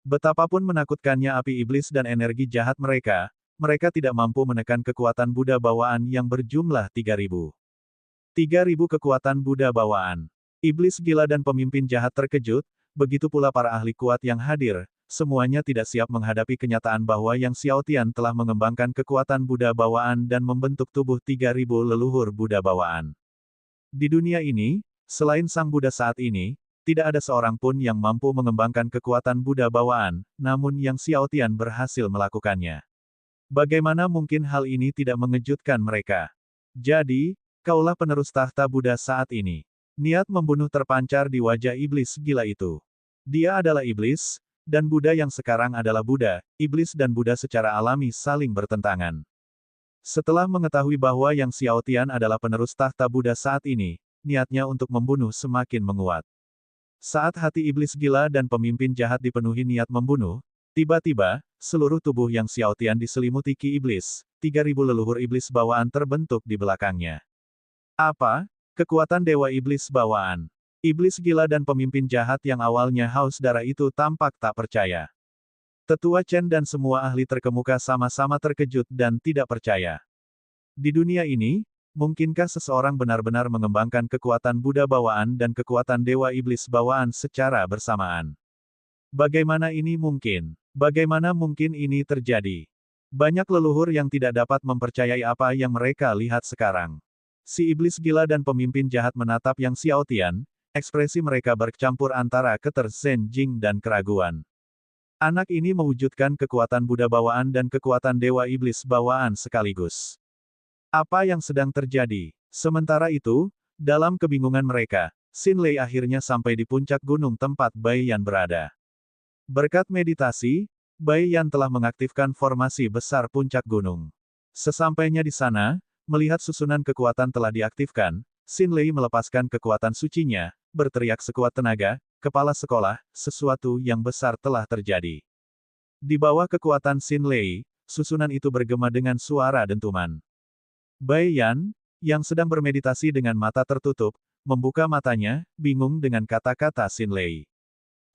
S1: Betapapun menakutkannya api iblis dan energi jahat mereka, mereka tidak mampu menekan kekuatan Buddha bawaan yang berjumlah 3.000. 3.000 kekuatan Buddha bawaan. Iblis gila dan pemimpin jahat terkejut, begitu pula para ahli kuat yang hadir, semuanya tidak siap menghadapi kenyataan bahwa Yang Xiao Tian telah mengembangkan kekuatan Buddha bawaan dan membentuk tubuh 3.000 leluhur Buddha bawaan. Di dunia ini, selain Sang Buddha saat ini, tidak ada seorang pun yang mampu mengembangkan kekuatan Buddha bawaan, namun Yang Xiao Tian berhasil melakukannya. Bagaimana mungkin hal ini tidak mengejutkan mereka? Jadi, kaulah penerus tahta Buddha saat ini. Niat membunuh terpancar di wajah iblis gila itu. Dia adalah iblis, dan Buddha yang sekarang adalah Buddha. Iblis dan Buddha secara alami saling bertentangan. Setelah mengetahui bahwa Yang Xiao Tian adalah penerus tahta Buddha saat ini, niatnya untuk membunuh semakin menguat. Saat hati iblis gila dan pemimpin jahat dipenuhi niat membunuh, tiba-tiba, seluruh tubuh Yang Xiao Tian diselimuti ki iblis, 3.000 leluhur iblis bawaan terbentuk di belakangnya. Apa? Kekuatan Dewa Iblis bawaan. Iblis gila dan pemimpin jahat yang awalnya haus darah itu tampak tak percaya. Tetua Chen dan semua ahli terkemuka sama-sama terkejut dan tidak percaya. Di dunia ini, mungkinkah seseorang benar-benar mengembangkan kekuatan Buddha bawaan dan kekuatan Dewa Iblis bawaan secara bersamaan? Bagaimana ini mungkin? Bagaimana mungkin ini terjadi? Banyak leluhur yang tidak dapat mempercayai apa yang mereka lihat sekarang. Si iblis gila dan pemimpin jahat menatap Yang Xiao Tian, ekspresi mereka bercampur antara ketersenjing dan keraguan. Anak ini mewujudkan kekuatan Buddha bawaan dan kekuatan Dewa Iblis bawaan sekaligus. Apa yang sedang terjadi? Sementara itu, Dalam kebingungan mereka, Xin Lei akhirnya sampai di puncak gunung tempat Bai Yan berada. Berkat meditasi, Bai Yan telah mengaktifkan formasi besar puncak gunung. Sesampainya di sana, melihat susunan kekuatan telah diaktifkan, Xin Lei melepaskan kekuatan sucinya, berteriak sekuat tenaga, "Kepala sekolah, sesuatu yang besar telah terjadi." Di bawah kekuatan Xin Lei, susunan itu bergema dengan suara dentuman. Bai Yan, yang sedang bermeditasi dengan mata tertutup, membuka matanya, bingung dengan kata-kata Xin Lei.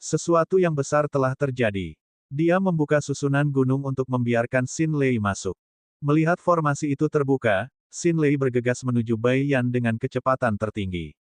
S1: Sesuatu yang besar telah terjadi. Dia membuka susunan gunung untuk membiarkan Xin Lei masuk. Melihat formasi itu terbuka, Xin Lei bergegas menuju Bai Yan dengan kecepatan tertinggi.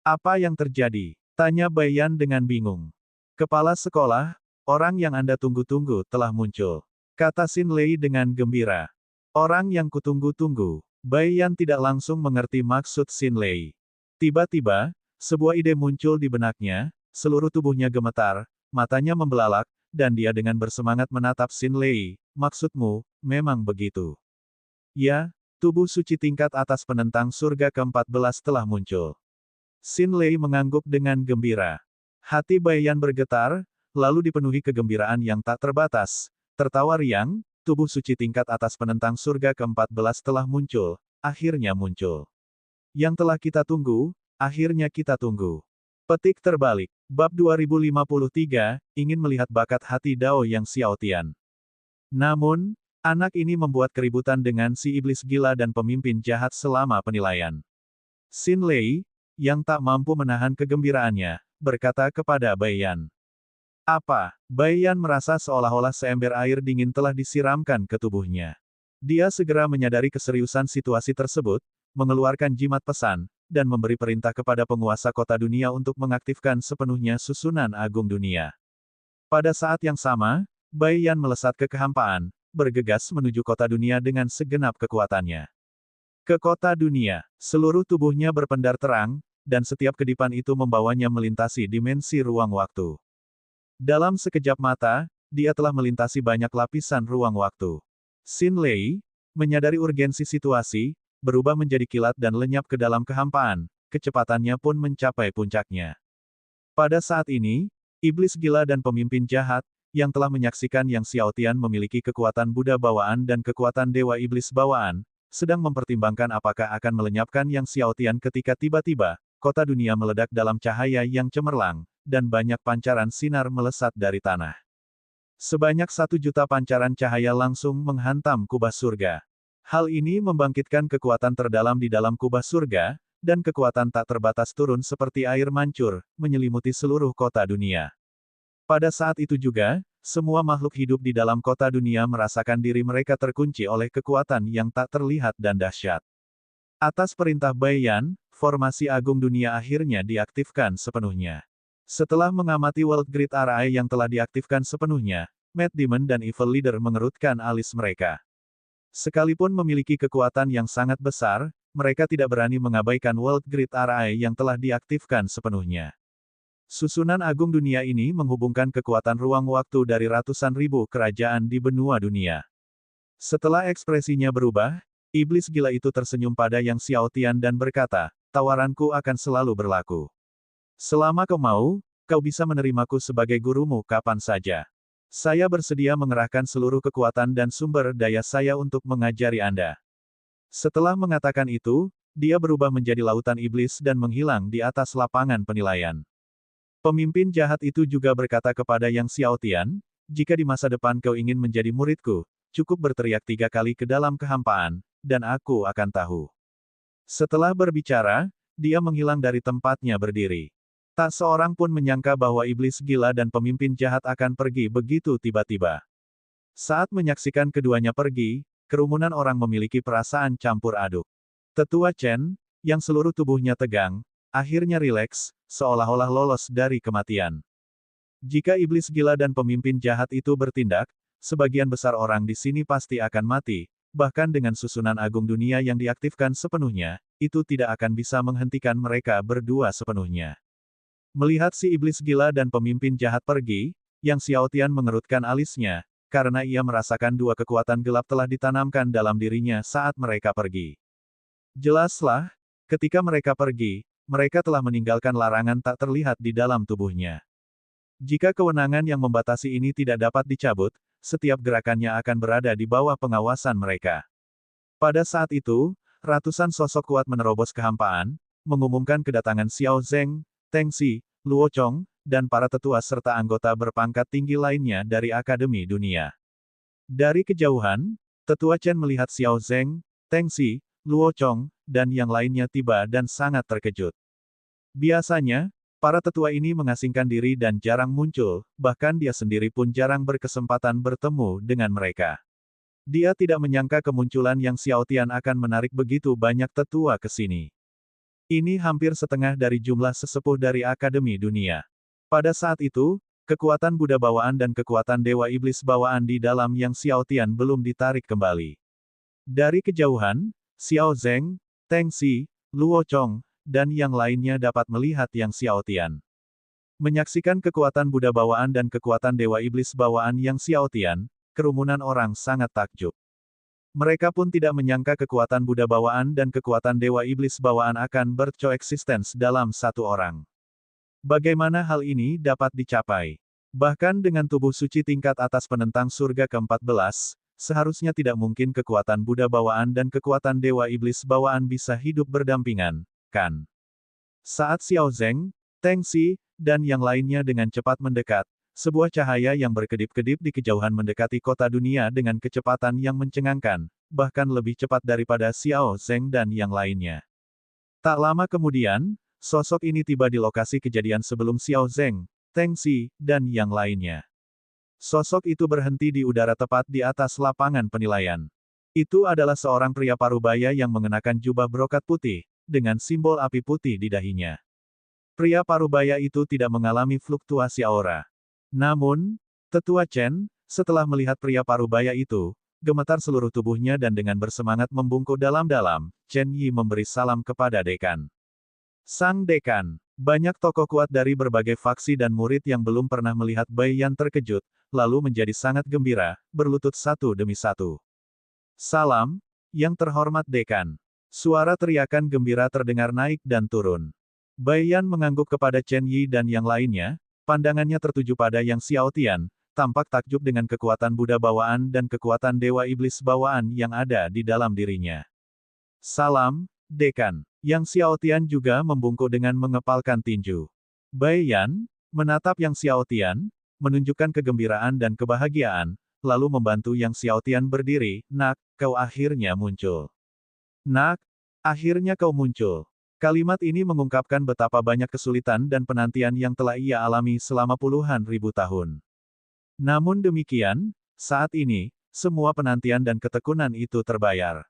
S1: "Apa yang terjadi?" tanya Bai Yan dengan bingung. "Kepala sekolah, orang yang Anda tunggu-tunggu telah muncul," kata Xin Lei dengan gembira. "Orang yang kutunggu-tunggu." Bai Yan tidak langsung mengerti maksud Xin Lei. Tiba-tiba, sebuah ide muncul di benaknya, seluruh tubuhnya gemetar, matanya membelalak, dan dia dengan bersemangat menatap Xin Lei. "Maksudmu, memang begitu?" "Ya, tubuh suci tingkat atas penentang surga ke-14 telah muncul." Xin Lei mengangguk dengan gembira. Hati Bai Yan bergetar, lalu dipenuhi kegembiraan yang tak terbatas. Tertawa riang, tubuh suci tingkat atas penentang surga ke-14 telah muncul, akhirnya muncul. Yang telah kita tunggu, akhirnya kita tunggu. Petik terbalik. Bab 2053, ingin melihat bakat hati Dao Yang Xiaotian. Namun, anak ini membuat keributan dengan si iblis gila dan pemimpin jahat selama penilaian. Xin Lei, yang tak mampu menahan kegembiraannya, berkata kepada Bai Yan. "Apa?" Bai Yan merasa seolah-olah seember air dingin telah disiramkan ke tubuhnya. Dia segera menyadari keseriusan situasi tersebut, mengeluarkan jimat pesan, dan memberi perintah kepada penguasa kota dunia untuk mengaktifkan sepenuhnya susunan agung dunia. Pada saat yang sama, Bai Yan melesat ke kehampaan, bergegas menuju kota dunia dengan segenap kekuatannya. Ke kota dunia, seluruh tubuhnya berpendar terang, dan setiap kedipan itu membawanya melintasi dimensi ruang-waktu. Dalam sekejap mata, dia telah melintasi banyak lapisan ruang-waktu. Xin Lei, menyadari urgensi situasi, berubah menjadi kilat dan lenyap ke dalam kehampaan, kecepatannya pun mencapai puncaknya. Pada saat ini, iblis gila dan pemimpin jahat, yang telah menyaksikan Yang Xiaotian memiliki kekuatan Buddha bawaan dan kekuatan Dewa Iblis bawaan, sedang mempertimbangkan apakah akan melenyapkan Yang Xiaotian ketika tiba-tiba, kota dunia meledak dalam cahaya yang cemerlang, dan banyak pancaran sinar melesat dari tanah. Sebanyak 1 juta pancaran cahaya langsung menghantam kubah surga. Hal ini membangkitkan kekuatan terdalam di dalam kubah surga, dan kekuatan tak terbatas turun seperti air mancur, menyelimuti seluruh kota dunia. Pada saat itu juga, semua makhluk hidup di dalam kota dunia merasakan diri mereka terkunci oleh kekuatan yang tak terlihat dan dahsyat. Atas perintah Bai Yan, formasi agung dunia akhirnya diaktifkan sepenuhnya. Setelah mengamati World Grid Array yang telah diaktifkan sepenuhnya, Mad Demon dan Evil Leader mengerutkan alis mereka. Sekalipun memiliki kekuatan yang sangat besar, mereka tidak berani mengabaikan World Grid Array yang telah diaktifkan sepenuhnya. Susunan agung dunia ini menghubungkan kekuatan ruang waktu dari ratusan ribu kerajaan di benua dunia. Setelah ekspresinya berubah, iblis gila itu tersenyum pada Yang Xiaotian dan berkata, "Tawaranku akan selalu berlaku. Selama kau mau, kau bisa menerimaku sebagai gurumu kapan saja. Saya bersedia mengerahkan seluruh kekuatan dan sumber daya saya untuk mengajari Anda." Setelah mengatakan itu, dia berubah menjadi lautan iblis dan menghilang di atas lapangan penilaian. Pemimpin jahat itu juga berkata kepada Yang Xiaotian, "Jika di masa depan kau ingin menjadi muridku, cukup berteriak 3 kali ke dalam kehampaan, dan aku akan tahu." Setelah berbicara, dia menghilang dari tempatnya berdiri. Tak seorang pun menyangka bahwa iblis gila dan pemimpin jahat akan pergi begitu tiba-tiba. Saat menyaksikan keduanya pergi, kerumunan orang memiliki perasaan campur aduk. Tetua Chen, yang seluruh tubuhnya tegang, akhirnya rileks, seolah-olah lolos dari kematian. Jika iblis gila dan pemimpin jahat itu bertindak, sebagian besar orang di sini pasti akan mati, bahkan dengan susunan agung dunia yang diaktifkan sepenuhnya, itu tidak akan bisa menghentikan mereka berdua sepenuhnya. Melihat si iblis gila dan pemimpin jahat pergi, Yang Xiaotian mengerutkan alisnya, karena ia merasakan 2 kekuatan gelap telah ditanamkan dalam dirinya saat mereka pergi. Jelaslah, Ketika mereka pergi, mereka telah meninggalkan larangan tak terlihat di dalam tubuhnya. Jika kewenangan yang membatasi ini tidak dapat dicabut, setiap gerakannya akan berada di bawah pengawasan mereka. Pada saat itu, ratusan sosok kuat menerobos kehampaan, mengumumkan kedatangan Xiao Zeng, Teng Xi, Luo Chong, dan para tetua serta anggota berpangkat tinggi lainnya dari Akademi Dunia. Dari kejauhan, tetua Chen melihat Xiao Zeng, Teng Xi, Luo Chong, dan yang lainnya tiba dan sangat terkejut. Biasanya, para tetua ini mengasingkan diri dan jarang muncul, bahkan dia sendiri pun jarang berkesempatan bertemu dengan mereka. Dia tidak menyangka kemunculan Yang Xiaotian akan menarik begitu banyak tetua ke sini. Ini hampir setengah dari jumlah sesepuh dari Akademi Dunia. Pada saat itu, kekuatan Buddha bawaan dan kekuatan Dewa Iblis bawaan di dalam Yang Xiaotian belum ditarik kembali. Dari kejauhan, Xiao Zeng, Teng Xi, Luo Chong, dan yang lainnya dapat melihat Yang Xiaotian. Menyaksikan kekuatan Buddha bawaan dan kekuatan Dewa Iblis bawaan Yang Xiaotian, kerumunan orang sangat takjub. Mereka pun tidak menyangka kekuatan Buddha bawaan dan kekuatan Dewa Iblis bawaan akan bercoeksistens dalam satu orang. Bagaimana hal ini dapat dicapai? Bahkan dengan tubuh suci tingkat atas penentang surga ke-14, seharusnya tidak mungkin kekuatan Buddha bawaan dan kekuatan Dewa Iblis bawaan bisa hidup berdampingan, kan? Saat Xiao Zeng, Teng Xi, dan yang lainnya dengan cepat mendekat, sebuah cahaya yang berkedip-kedip di kejauhan mendekati kota dunia dengan kecepatan yang mencengangkan, bahkan lebih cepat daripada Xiao Zeng dan yang lainnya. Tak lama kemudian, sosok ini tiba di lokasi kejadian sebelum Xiao Zeng, Teng Xi, dan yang lainnya. Sosok itu berhenti di udara tepat di atas lapangan penilaian. Itu adalah seorang pria parubaya yang mengenakan jubah brokat putih, dengan simbol api putih di dahinya. Pria parubaya itu tidak mengalami fluktuasi aura. Namun, tetua Chen, setelah melihat pria parubaya itu, gemetar seluruh tubuhnya dan dengan bersemangat membungkuk dalam-dalam, Chen Yi memberi salam kepada dekan. Sang dekan, banyak tokoh kuat dari berbagai faksi dan murid yang belum pernah melihat Bai Yan terkejut, lalu menjadi sangat gembira, berlutut satu demi satu. Salam, yang terhormat dekan. Suara teriakan gembira terdengar naik dan turun. Bai Yan mengangguk kepada Chen Yi dan yang lainnya, pandangannya tertuju pada Yang Xiaotian, tampak takjub dengan kekuatan Buddha bawaan dan kekuatan Dewa Iblis bawaan yang ada di dalam dirinya. Salam, dekan. Yang Xiaotian juga membungkuk dengan mengepalkan tinju. Bai Yan menatap Yang Xiaotian, menunjukkan kegembiraan dan kebahagiaan, lalu membantu Yang Xiaotian berdiri. Nak, kau akhirnya muncul. Nak, akhirnya kau muncul. Kalimat ini mengungkapkan betapa banyak kesulitan dan penantian yang telah ia alami selama puluhan ribu tahun. Namun demikian, saat ini, semua penantian dan ketekunan itu terbayar.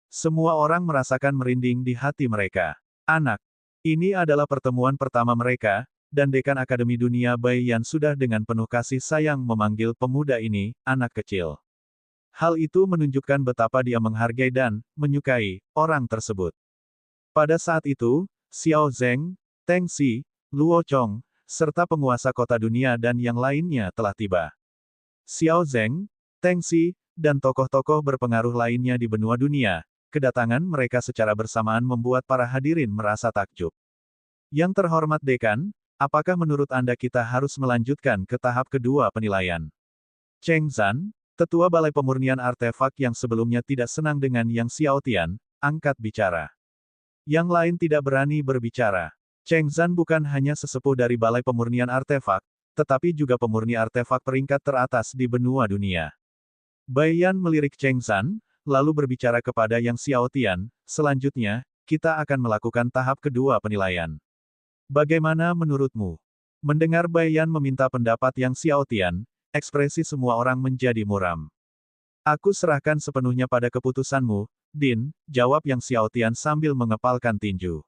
S1: Semua orang merasakan merinding di hati mereka. Anak, ini adalah pertemuan pertama mereka, dan dekan Akademi Dunia Bai Yan sudah dengan penuh kasih sayang memanggil pemuda ini, anak kecil. Hal itu menunjukkan betapa dia menghargai dan menyukai orang tersebut. Pada saat itu, Xiao Zeng, Teng Xi, Luo Chong, serta penguasa kota dunia dan yang lainnya telah tiba. Xiao Zeng, Teng Xi, dan tokoh-tokoh berpengaruh lainnya di benua dunia, kedatangan mereka secara bersamaan membuat para hadirin merasa takjub. Yang terhormat dekan, apakah menurut Anda kita harus melanjutkan ke tahap kedua penilaian? Cheng Zan, tetua Balai Pemurnian Artefak yang sebelumnya tidak senang dengan Yang Xiaotian, angkat bicara. Yang lain tidak berani berbicara. Cheng Zan bukan hanya sesepuh dari Balai Pemurnian Artefak, tetapi juga pemurni artefak peringkat teratas di benua dunia. Bai Yan melirik Cheng Zan, lalu berbicara kepada Yang Xiaotian, selanjutnya, kita akan melakukan tahap kedua penilaian. Bagaimana menurutmu? Mendengar Bai Yan meminta pendapat Yang Xiaotian, ekspresi semua orang menjadi muram. Aku serahkan sepenuhnya pada keputusanmu, Din, jawab Yang Xiaotian sambil mengepalkan tinju.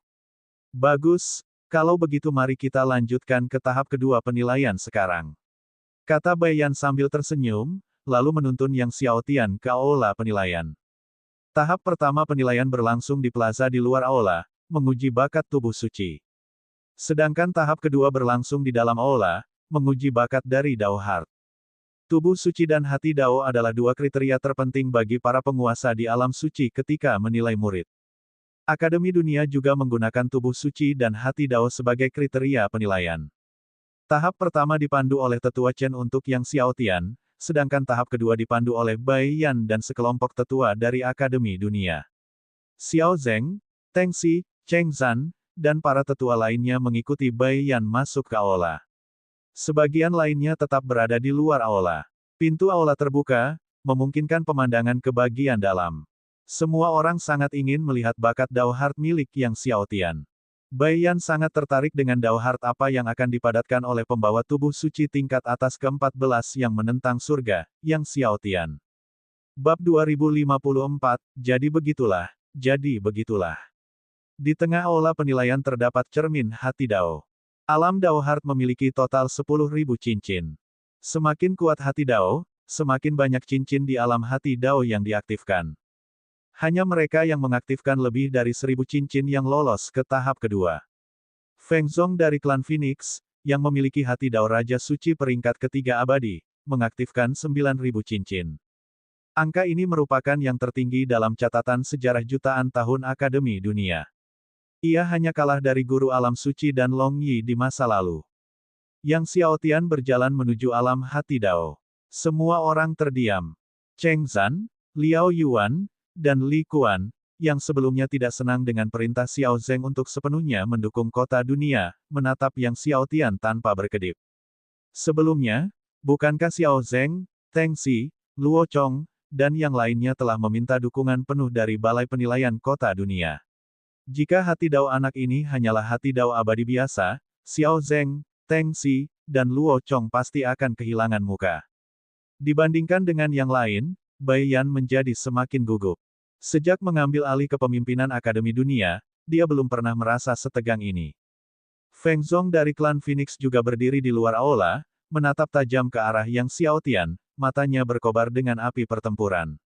S1: Bagus, kalau begitu mari kita lanjutkan ke tahap kedua penilaian sekarang. Kata Bai Yan sambil tersenyum, lalu menuntun Yang Xiaotian ke aula penilaian. Tahap pertama penilaian berlangsung di plaza di luar aula, menguji bakat tubuh suci. Sedangkan tahap kedua berlangsung di dalam aula, menguji bakat dari Dao Heart. Tubuh suci dan hati Dao adalah dua kriteria terpenting bagi para penguasa di alam suci ketika menilai murid. Akademi Dunia juga menggunakan tubuh suci dan hati Dao sebagai kriteria penilaian. Tahap pertama dipandu oleh Tetua Chen untuk Yang Xiaotian, sedangkan tahap kedua dipandu oleh Bai Yan dan sekelompok tetua dari Akademi Dunia. Xiao Zeng, Teng Xi, Cheng Zhan, dan para tetua lainnya mengikuti Bai Yan masuk ke aula. Sebagian lainnya tetap berada di luar aula. Pintu aula terbuka, memungkinkan pemandangan ke bagian dalam. Semua orang sangat ingin melihat bakat Dao Heart milik Yang Xiaotian. Bai Yan sangat tertarik dengan Dao Heart apa yang akan dipadatkan oleh pembawa tubuh suci tingkat atas ke-14 yang menentang surga, Yang Xiaotian. Bab 2054, jadi begitulah. Di tengah aula penilaian terdapat cermin hati Dao. Alam Dao Heart memiliki total 10.000 cincin. Semakin kuat hati Dao, semakin banyak cincin di alam hati Dao yang diaktifkan. Hanya mereka yang mengaktifkan lebih dari 1.000 cincin yang lolos ke tahap kedua. Feng Zong dari klan Phoenix, yang memiliki hati Dao Raja Suci peringkat ketiga abadi, mengaktifkan 9.000 cincin. Angka ini merupakan yang tertinggi dalam catatan sejarah jutaan tahun Akademi Dunia. Ia hanya kalah dari guru alam suci dan Long Yi di masa lalu. Yang Xiaotian berjalan menuju alam hati Dao. Semua orang terdiam. Cheng Zhan, Liao Yuan, dan Li Kuan, yang sebelumnya tidak senang dengan perintah Xiao Zeng untuk sepenuhnya mendukung kota dunia, menatap Yang Xiaotian tanpa berkedip. Sebelumnya, bukankah Xiao Zeng, Teng Xi, Luo Chong, dan yang lainnya telah meminta dukungan penuh dari Balai Penilaian Kota Dunia? Jika hati Dao anak ini hanyalah hati Dao abadi biasa, Xiao Zeng, Teng Xi, dan Luo Chong pasti akan kehilangan muka. Dibandingkan dengan yang lain, Bai Yan menjadi semakin gugup. Sejak mengambil alih kepemimpinan Akademi Dunia, dia belum pernah merasa setegang ini. Feng Zong dari klan Phoenix juga berdiri di luar aula, menatap tajam ke arah Yang Xiaotian, matanya berkobar dengan api pertempuran.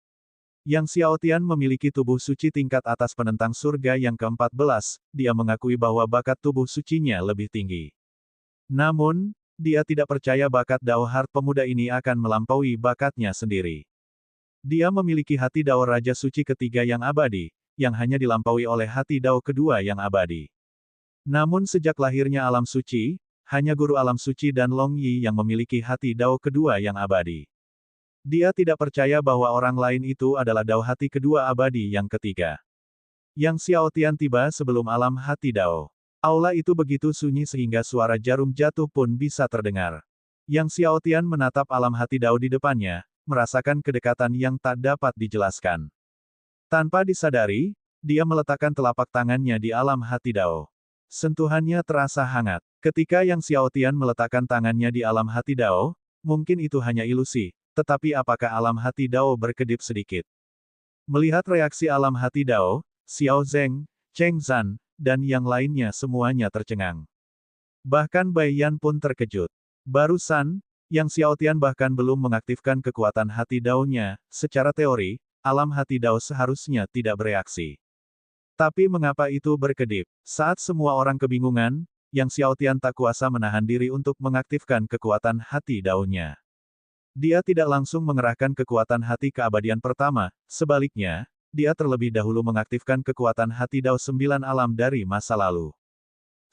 S1: Yang Xiaotian memiliki tubuh suci tingkat atas penentang surga yang ke-14, dia mengakui bahwa bakat tubuh sucinya lebih tinggi. Namun, dia tidak percaya bakat Dao Heart pemuda ini akan melampaui bakatnya sendiri. Dia memiliki hati Dao Raja Suci ketiga yang abadi, yang hanya dilampaui oleh hati Dao kedua yang abadi. Namun sejak lahirnya alam suci, hanya guru alam suci dan Long Yi yang memiliki hati Dao kedua yang abadi. Dia tidak percaya bahwa orang lain itu adalah Dao hati kedua abadi yang ketiga. Yang Xiaotian tiba sebelum alam hati Dao. Aula itu begitu sunyi sehingga suara jarum jatuh pun bisa terdengar. Yang Xiaotian menatap alam hati Dao di depannya, merasakan kedekatan yang tak dapat dijelaskan. Tanpa disadari, dia meletakkan telapak tangannya di alam hati Dao. Sentuhannya terasa hangat. Ketika Yang Xiaotian meletakkan tangannya di alam hati Dao, mungkin itu hanya ilusi, tetapi apakah alam hati Dao berkedip sedikit? Melihat reaksi alam hati Dao, Xiao Zeng, Cheng Zhan, dan yang lainnya semuanya tercengang. Bahkan Bai Yan pun terkejut. Barusan, Yang Xiaotian bahkan belum mengaktifkan kekuatan hati Dao-nya, secara teori, alam hati Dao seharusnya tidak bereaksi. Tapi mengapa itu berkedip? Saat semua orang kebingungan, Yang Xiaotian tak kuasa menahan diri untuk mengaktifkan kekuatan hati Dao-nya. Dia tidak langsung mengerahkan kekuatan hati keabadian pertama, sebaliknya, dia terlebih dahulu mengaktifkan kekuatan hati Dao 9 alam dari masa lalu.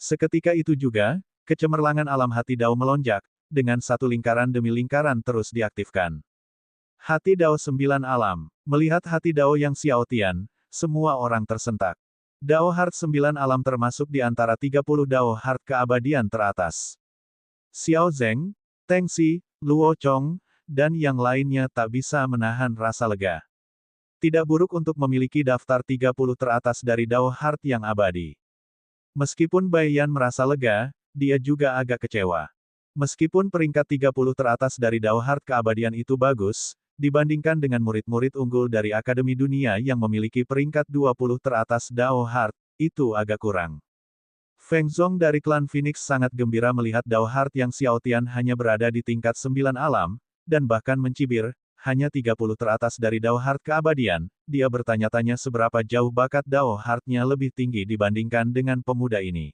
S1: Seketika itu juga, kecemerlangan alam hati Dao melonjak, dengan satu lingkaran demi lingkaran terus diaktifkan. Hati Dao 9 alam. Melihat hati Dao Yang Xiaotian, semua orang tersentak. Dao Heart 9 alam termasuk di antara 30 Dao Heart keabadian teratas. Xiao Zeng, Teng Xi, Luo Chong, dan yang lainnya tak bisa menahan rasa lega. Tidak buruk untuk memiliki daftar 30 teratas dari Dao Heart yang abadi. Meskipun Bai Yan merasa lega, dia juga agak kecewa. Meskipun peringkat 30 teratas dari Dao Heart keabadian itu bagus, dibandingkan dengan murid-murid unggul dari Akademi Dunia yang memiliki peringkat 20 teratas Dao Heart, itu agak kurang. Feng Zong dari klan Phoenix sangat gembira melihat Dao Heart Yang Xiaotian hanya berada di tingkat 9 alam, dan bahkan mencibir, hanya 30 teratas dari Dao Heart keabadian, dia bertanya-tanya seberapa jauh bakat Dao Heart-nya lebih tinggi dibandingkan dengan pemuda ini.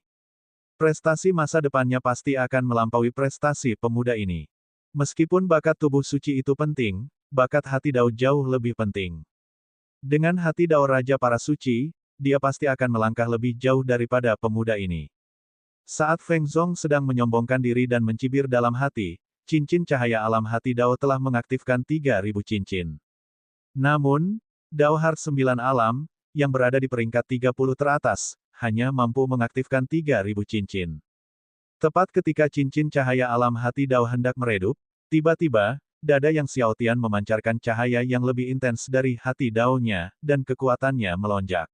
S1: Prestasi masa depannya pasti akan melampaui prestasi pemuda ini. Meskipun bakat tubuh suci itu penting, bakat hati Dao jauh lebih penting. Dengan hati Dao Raja para suci, dia pasti akan melangkah lebih jauh daripada pemuda ini. Saat Feng Zhong sedang menyombongkan diri dan mencibir dalam hati, cincin cahaya alam hati Dao telah mengaktifkan 3.000 cincin. Namun, Dao Heart 9 alam, yang berada di peringkat 30 teratas, hanya mampu mengaktifkan 3.000 cincin. Tepat ketika cincin cahaya alam hati Dao hendak meredup, tiba-tiba, dada yang Xiao Tian memancarkan cahaya yang lebih intens dari hati Dao-nya, dan kekuatannya melonjak.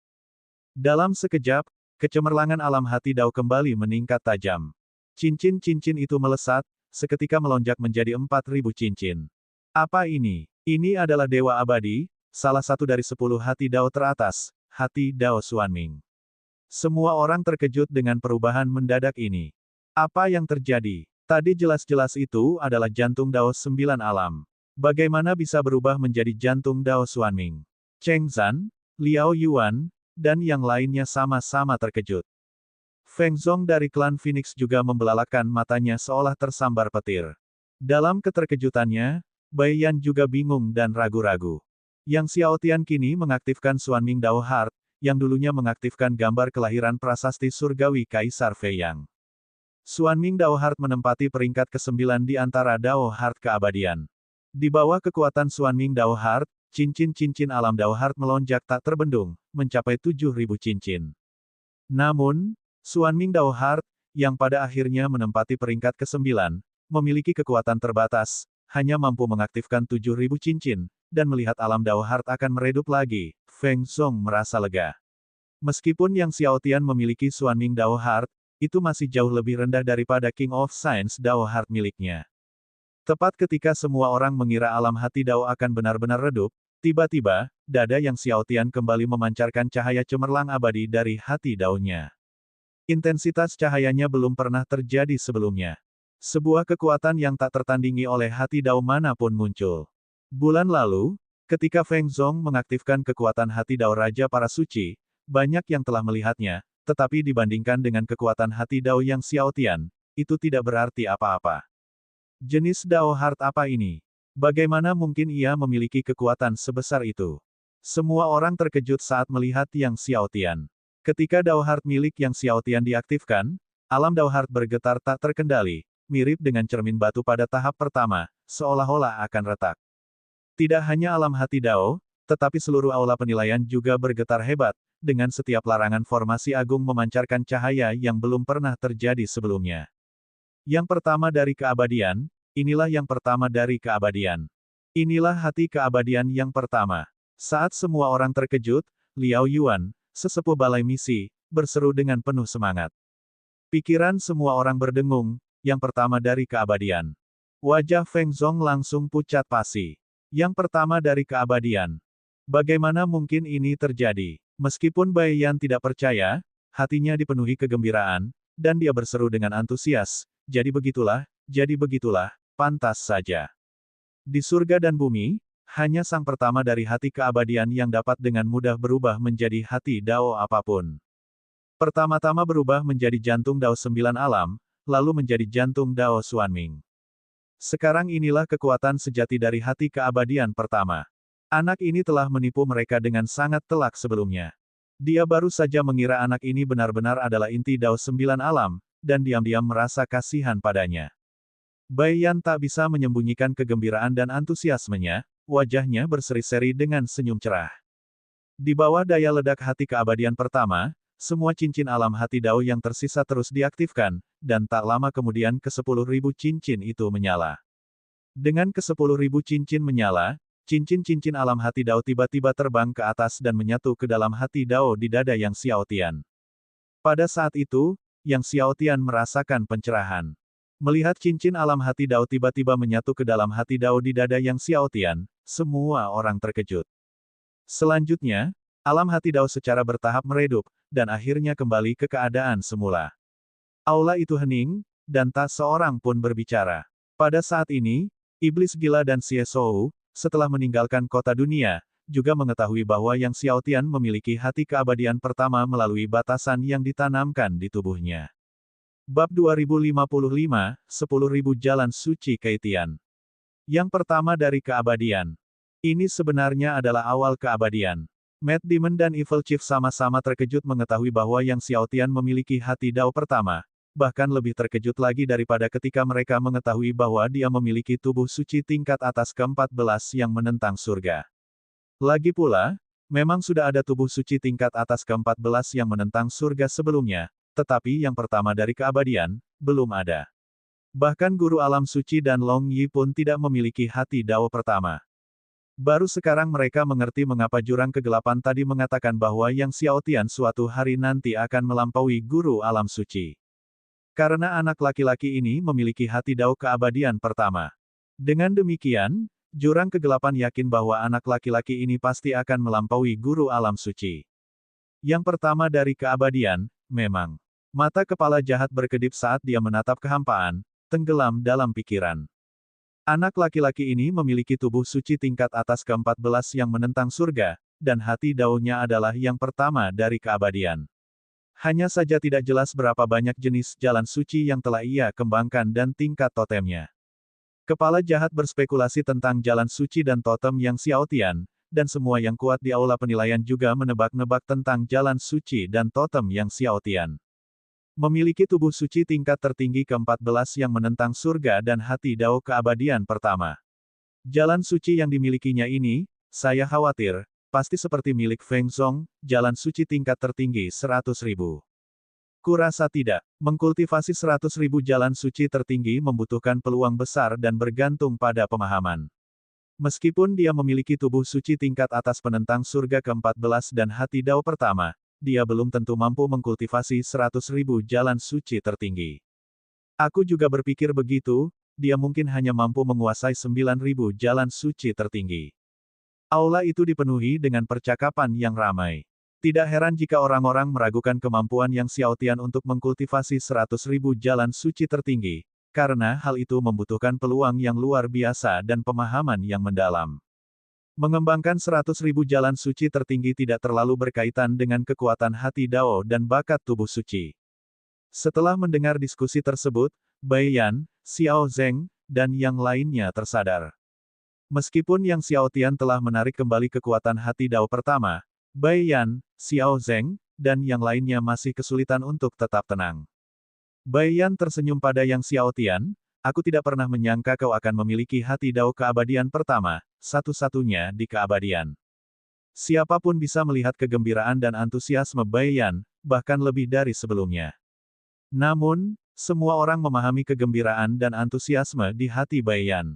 S1: Dalam sekejap, kecemerlangan alam hati Dao kembali meningkat tajam. Cincin-cincin itu melesat, seketika melonjak menjadi 4.000 cincin. Apa ini? Ini adalah Dewa Abadi, salah satu dari 10 hati Dao teratas, hati Dao Xuanming. Semua orang terkejut dengan perubahan mendadak ini. Apa yang terjadi? Tadi jelas-jelas itu adalah jantung Dao 9 alam. Bagaimana bisa berubah menjadi jantung Dao Xuanming? Cheng Zhan, Liao Yuan, dan yang lainnya sama-sama terkejut. Feng Zhong dari klan Phoenix juga membelalakan matanya seolah tersambar petir. Dalam keterkejutannya, Bai Yan juga bingung dan ragu-ragu. Yang Xiao Tian kini mengaktifkan Xuanming Dao Heart, yang dulunya mengaktifkan gambar kelahiran prasasti surgawi Kaisar Fei Yang. Xuanming Dao Heart menempati peringkat ke-9 di antara Dao Heart keabadian. Di bawah kekuatan Xuanming Dao Heart, cincin-cincin alam Dao Heart melonjak tak terbendung, mencapai 7.000 cincin. Namun, Xuanming Dao Heart, yang pada akhirnya menempati peringkat ke-9, memiliki kekuatan terbatas, hanya mampu mengaktifkan 7.000 cincin, dan melihat alam Dao Heart akan meredup lagi, Feng Zhong merasa lega. Meskipun Yang Xiao Tian memiliki Xuanming Dao Heart, itu masih jauh lebih rendah daripada King of Science Dao Heart miliknya. Tepat ketika semua orang mengira alam hati Dao akan benar-benar redup, tiba-tiba, dada Yang Xiao Tian kembali memancarkan cahaya cemerlang abadi dari hati Dao-nya. Intensitas cahayanya belum pernah terjadi sebelumnya. Sebuah kekuatan yang tak tertandingi oleh hati Dao manapun muncul. Bulan lalu, ketika Feng Zhong mengaktifkan kekuatan hati Dao Raja para Suci, banyak yang telah melihatnya, tetapi dibandingkan dengan kekuatan hati Dao Yang Xiao Tian, itu tidak berarti apa-apa. Jenis Dao Heart apa ini? Bagaimana mungkin ia memiliki kekuatan sebesar itu? Semua orang terkejut saat melihat Yang Xiao Tian. Ketika Dao Heart milik Yang Xiao Tian diaktifkan, alam Dao Heart bergetar tak terkendali, mirip dengan cermin batu pada tahap pertama, seolah-olah akan retak. Tidak hanya alam hati Dao, tetapi seluruh aula penilaian juga bergetar hebat, dengan setiap larangan formasi agung memancarkan cahaya yang belum pernah terjadi sebelumnya. Yang pertama dari keabadian, inilah yang pertama dari keabadian. Inilah hati keabadian yang pertama. Saat semua orang terkejut, Liao Yuan, sesepuh balai misi, berseru dengan penuh semangat. Pikiran semua orang berdengung, yang pertama dari keabadian. Wajah Feng Zhong langsung pucat pasi. Yang pertama dari keabadian. Bagaimana mungkin ini terjadi? Meskipun Bai Yan tidak percaya, hatinya dipenuhi kegembiraan, dan dia berseru dengan antusias, jadi begitulah, pantas saja. Di surga dan bumi, hanya sang pertama dari hati keabadian yang dapat dengan mudah berubah menjadi hati Dao apapun. Pertama-tama berubah menjadi jantung Dao 9 alam, lalu menjadi jantung Dao Xuanming. Sekarang inilah kekuatan sejati dari hati keabadian pertama. Anak ini telah menipu mereka dengan sangat telak sebelumnya. Dia baru saja mengira anak ini benar-benar adalah inti Dao 9 alam, dan diam-diam merasa kasihan padanya. Bai Yan tak bisa menyembunyikan kegembiraan dan antusiasmenya, wajahnya berseri-seri dengan senyum cerah. Di bawah daya ledak hati keabadian pertama, semua cincin alam hati Dao yang tersisa terus diaktifkan, dan tak lama kemudian ke-10.000 cincin itu menyala. Dengan ke-10.000 cincin menyala, cincin-cincin alam hati Dao tiba-tiba terbang ke atas dan menyatu ke dalam hati Dao di dada Yang Xiao Tian. Pada saat itu, Yang Xiao Tian merasakan pencerahan. Melihat cincin alam hati Dao tiba-tiba menyatu ke dalam hati Dao di dada Yang Xiao Tian, semua orang terkejut. Selanjutnya, alam hati Dao secara bertahap meredup, dan akhirnya kembali ke keadaan semula. Aula itu hening, dan tak seorang pun berbicara. Pada saat ini, iblis gila dan Xie Shou, setelah meninggalkan kota dunia, juga mengetahui bahwa Yang Xiao Tian memiliki hati keabadian pertama melalui batasan yang ditanamkan di tubuhnya. Bab 2055, 10.000 Jalan Suci Keitian. Yang pertama dari keabadian. Ini sebenarnya adalah awal keabadian. Matt Damon dan Evil Chief sama-sama terkejut mengetahui bahwa Yang Xiaotian memiliki hati Dao pertama, bahkan lebih terkejut lagi daripada ketika mereka mengetahui bahwa dia memiliki tubuh suci tingkat atas ke-14 yang menentang surga. Lagi pula, memang sudah ada tubuh suci tingkat atas ke-14 yang menentang surga sebelumnya, tetapi yang pertama dari keabadian, belum ada. Bahkan guru alam suci dan Long Yi pun tidak memiliki hati Dao pertama. Baru sekarang mereka mengerti mengapa jurang kegelapan tadi mengatakan bahwa Yang Xiaotian suatu hari nanti akan melampaui guru alam suci. Karena anak laki-laki ini memiliki hati Dao keabadian pertama. Dengan demikian, jurang kegelapan yakin bahwa anak laki-laki ini pasti akan melampaui guru alam suci. Yang pertama dari keabadian, memang. Mata kepala jahat berkedip saat dia menatap kehampaan, tenggelam dalam pikiran. Anak laki-laki ini memiliki tubuh suci tingkat atas ke-14 yang menentang surga, dan hati Dao-nya adalah yang pertama dari keabadian. Hanya saja tidak jelas berapa banyak jenis jalan suci yang telah ia kembangkan dan tingkat totemnya. Kepala jahat berspekulasi tentang jalan suci dan totem Yang Xiaotian, dan semua yang kuat di aula penilaian juga menebak-nebak tentang jalan suci dan totem Yang Xiaotian. Memiliki tubuh suci tingkat tertinggi ke-14 yang menentang surga dan hati Dao keabadian pertama. Jalan suci yang dimilikinya ini, saya khawatir, pasti seperti milik Feng Zong, jalan suci tingkat tertinggi 100.000. Kurasa tidak, mengkultivasi 100.000 jalan suci tertinggi membutuhkan peluang besar dan bergantung pada pemahaman. Meskipun dia memiliki tubuh suci tingkat atas penentang surga ke-14 dan hati Dao pertama, dia belum tentu mampu mengkultivasi 100.000 jalan suci tertinggi. Aku juga berpikir begitu, dia mungkin hanya mampu menguasai 9.000 jalan suci tertinggi. Aula itu dipenuhi dengan percakapan yang ramai. Tidak heran jika orang-orang meragukan kemampuan Yang Xiaotian untuk mengkultivasi 100.000 jalan suci tertinggi, karena hal itu membutuhkan peluang yang luar biasa dan pemahaman yang mendalam. Mengembangkan 100.000 jalan suci tertinggi tidak terlalu berkaitan dengan kekuatan hati Dao dan bakat tubuh suci. Setelah mendengar diskusi tersebut, Bai Yan, Xiao Zeng, dan yang lainnya tersadar. Meskipun Yang Xiaotian telah menarik kembali kekuatan hati Dao pertama, Bai Yan, Xiao Zeng, dan yang lainnya masih kesulitan untuk tetap tenang. Bai Yan tersenyum pada Yang Xiaotian, aku tidak pernah menyangka kau akan memiliki hati Dao keabadian pertama, satu-satunya di keabadian. Siapapun bisa melihat kegembiraan dan antusiasme Bai Yan, bahkan lebih dari sebelumnya. Namun, semua orang memahami kegembiraan dan antusiasme di hati Bai Yan.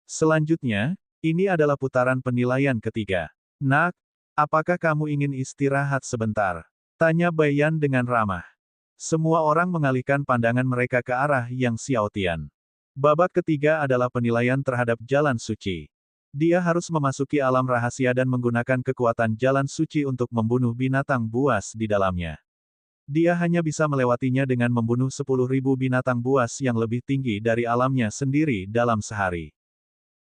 S1: Selanjutnya, ini adalah putaran penilaian ketiga. Nak, apakah kamu ingin istirahat sebentar? Tanya Bai Yan dengan ramah. Semua orang mengalihkan pandangan mereka ke arah Yang Xiaotian. Babak ketiga adalah penilaian terhadap jalan suci. Dia harus memasuki alam rahasia dan menggunakan kekuatan jalan suci untuk membunuh binatang buas di dalamnya. Dia hanya bisa melewatinya dengan membunuh 10.000 binatang buas yang lebih tinggi dari alamnya sendiri dalam sehari.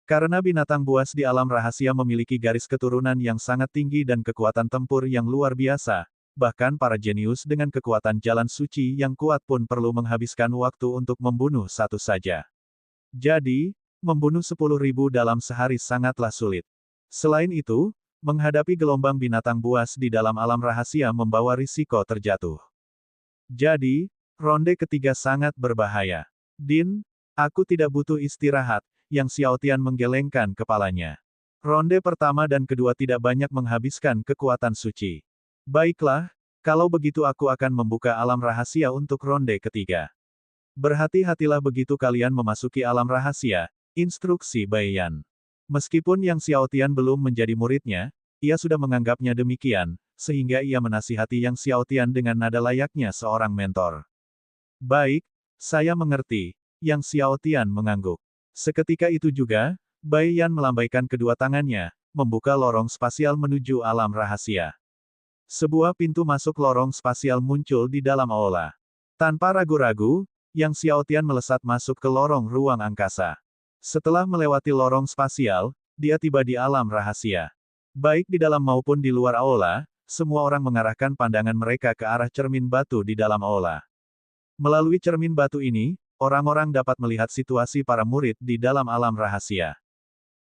S1: Karena binatang buas di alam rahasia memiliki garis keturunan yang sangat tinggi dan kekuatan tempur yang luar biasa, bahkan para jenius dengan kekuatan jalan suci yang kuat pun perlu menghabiskan waktu untuk membunuh satu saja. Jadi, membunuh 10.000 dalam sehari sangatlah sulit. Selain itu, menghadapi gelombang binatang buas di dalam alam rahasia membawa risiko terjatuh. Jadi, ronde ketiga sangat berbahaya. Din, aku tidak butuh istirahat, Yang Xiaotian menggelengkan kepalanya. Ronde pertama dan kedua tidak banyak menghabiskan kekuatan suci. Baiklah, kalau begitu aku akan membuka alam rahasia untuk ronde ketiga. Berhati-hatilah begitu kalian memasuki alam rahasia, instruksi Bai Yan. Meskipun Yang Xiaotian belum menjadi muridnya, ia sudah menganggapnya demikian, sehingga ia menasihati Yang Xiaotian dengan nada layaknya seorang mentor. Baik, saya mengerti, Yang Xiaotian mengangguk. Seketika itu juga, Bai Yan melambaikan kedua tangannya, membuka lorong spasial menuju alam rahasia. Sebuah pintu masuk lorong spasial muncul di dalam aula. Tanpa ragu-ragu, Yang Xiaotian melesat masuk ke lorong ruang angkasa. Setelah melewati lorong spasial, dia tiba di alam rahasia. Baik di dalam maupun di luar aula, semua orang mengarahkan pandangan mereka ke arah cermin batu di dalam aula. Melalui cermin batu ini, orang-orang dapat melihat situasi para murid di dalam alam rahasia.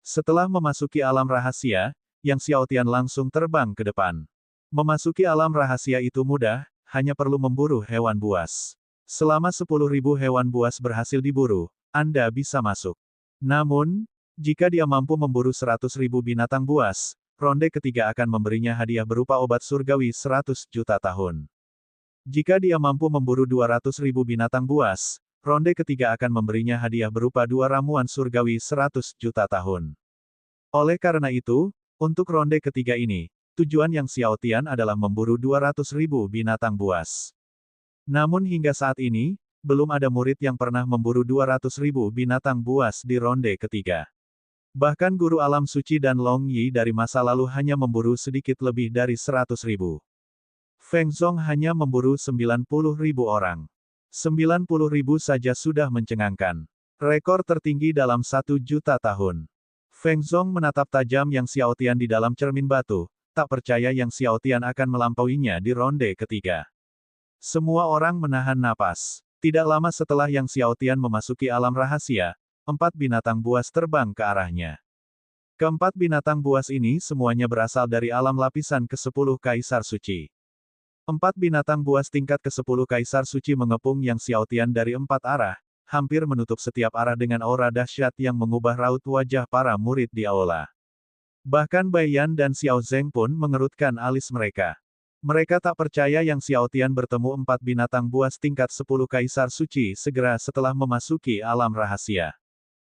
S1: Setelah memasuki alam rahasia, Yang Xiaotian langsung terbang ke depan. Memasuki alam rahasia itu mudah, hanya perlu memburu hewan buas. Selama 10.000 hewan buas berhasil diburu, Anda bisa masuk. Namun, jika dia mampu memburu 100.000 binatang buas, ronde ketiga akan memberinya hadiah berupa obat surgawi 100 juta tahun. Jika dia mampu memburu 200.000 binatang buas, ronde ketiga akan memberinya hadiah berupa 2 ramuan surgawi 100 juta tahun. Oleh karena itu, untuk ronde ketiga ini, tujuan Yang Xiaotian adalah memburu 200.000 binatang buas. Namun hingga saat ini, belum ada murid yang pernah memburu 200.000 binatang buas di ronde ketiga. Bahkan guru alam suci dan Long Yi dari masa lalu hanya memburu sedikit lebih dari 100.000. Feng Zhong hanya memburu 90.000 orang. 90.000 saja sudah mencengangkan. Rekor tertinggi dalam 1 juta tahun. Feng Zhong menatap tajam Yang Xiaotian di dalam cermin batu, tak percaya Yang Xiaotian akan melampauinya di ronde ketiga. Semua orang menahan napas. Tidak lama setelah Yang Xiaotian memasuki alam rahasia, 4 binatang buas terbang ke arahnya. Keempat binatang buas ini semuanya berasal dari alam lapisan ke-10 Kaisar Suci. 4 binatang buas tingkat ke-10 Kaisar Suci mengepung Yang Xiaotian dari 4 arah, hampir menutup setiap arah dengan aura dahsyat yang mengubah raut wajah para murid di aula. Bahkan Bai Yan dan Xiao Zeng pun mengerutkan alis mereka. Mereka tak percaya Yang Xiaotian bertemu 4 binatang buas tingkat 10 Kaisar Suci segera setelah memasuki alam rahasia.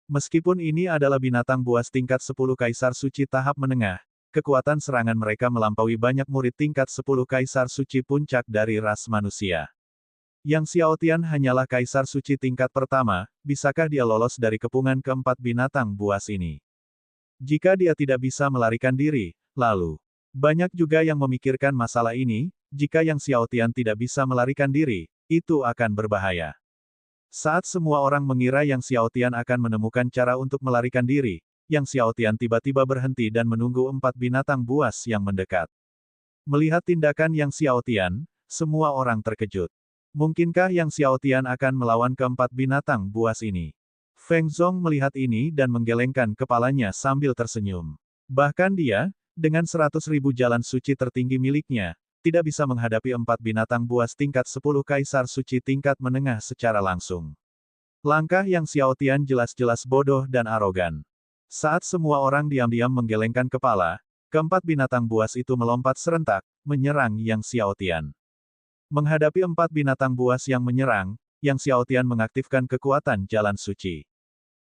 S1: Meskipun ini adalah binatang buas tingkat 10 Kaisar Suci tahap menengah, kekuatan serangan mereka melampaui banyak murid tingkat 10 Kaisar Suci puncak dari ras manusia. Yang Xiaotian hanyalah Kaisar Suci tingkat pertama, bisakah dia lolos dari kepungan keempat binatang buas ini? Jika dia tidak bisa melarikan diri, lalu banyak juga yang memikirkan masalah ini, jika Yang Xiaotian tidak bisa melarikan diri, itu akan berbahaya. Saat semua orang mengira Yang Xiaotian akan menemukan cara untuk melarikan diri, Yang Xiaotian tiba-tiba berhenti dan menunggu 4 binatang buas yang mendekat. Melihat tindakan Yang Xiaotian, semua orang terkejut. Mungkinkah Yang Xiaotian akan melawan keempat binatang buas ini? Feng Zhong melihat ini dan menggelengkan kepalanya sambil tersenyum. Bahkan dia, dengan 100.000 jalan suci tertinggi miliknya, tidak bisa menghadapi 4 binatang buas tingkat 10 Kaisar Suci tingkat menengah secara langsung. Langkah Yang Xiaotian jelas-jelas bodoh dan arogan. Saat semua orang diam-diam menggelengkan kepala, keempat binatang buas itu melompat serentak, menyerang Yang Xiaotian. Menghadapi 4 binatang buas yang menyerang, Yang Xiaotian mengaktifkan kekuatan jalan suci.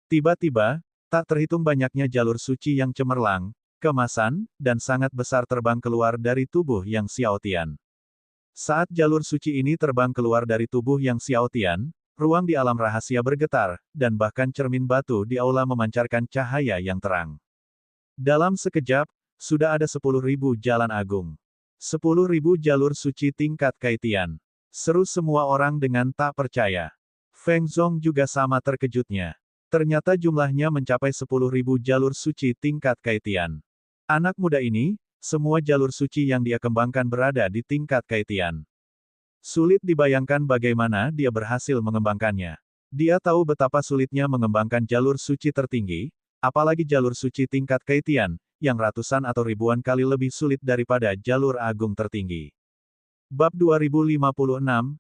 S1: Tiba-tiba, tak terhitung banyaknya jalur suci yang cemerlang, kemasan, dan sangat besar terbang keluar dari tubuh Yang Xiaotian. Saat jalur suci ini terbang keluar dari tubuh Yang Xiaotian, ruang di alam rahasia bergetar, dan bahkan cermin batu di aula memancarkan cahaya yang terang. Dalam sekejap, sudah ada 10.000 jalan agung. 10.000 jalur suci tingkat Kaitian. Seru semua orang dengan tak percaya. Feng Zhong juga sama terkejutnya. Ternyata jumlahnya mencapai 10.000 jalur suci tingkat Kaitian. Anak muda ini, semua jalur suci yang dia kembangkan berada di tingkat Kaitian. Sulit dibayangkan bagaimana dia berhasil mengembangkannya. Dia tahu betapa sulitnya mengembangkan jalur suci tertinggi, apalagi jalur suci tingkat Kaitian, yang ratusan atau ribuan kali lebih sulit daripada jalur agung tertinggi. Bab 2056,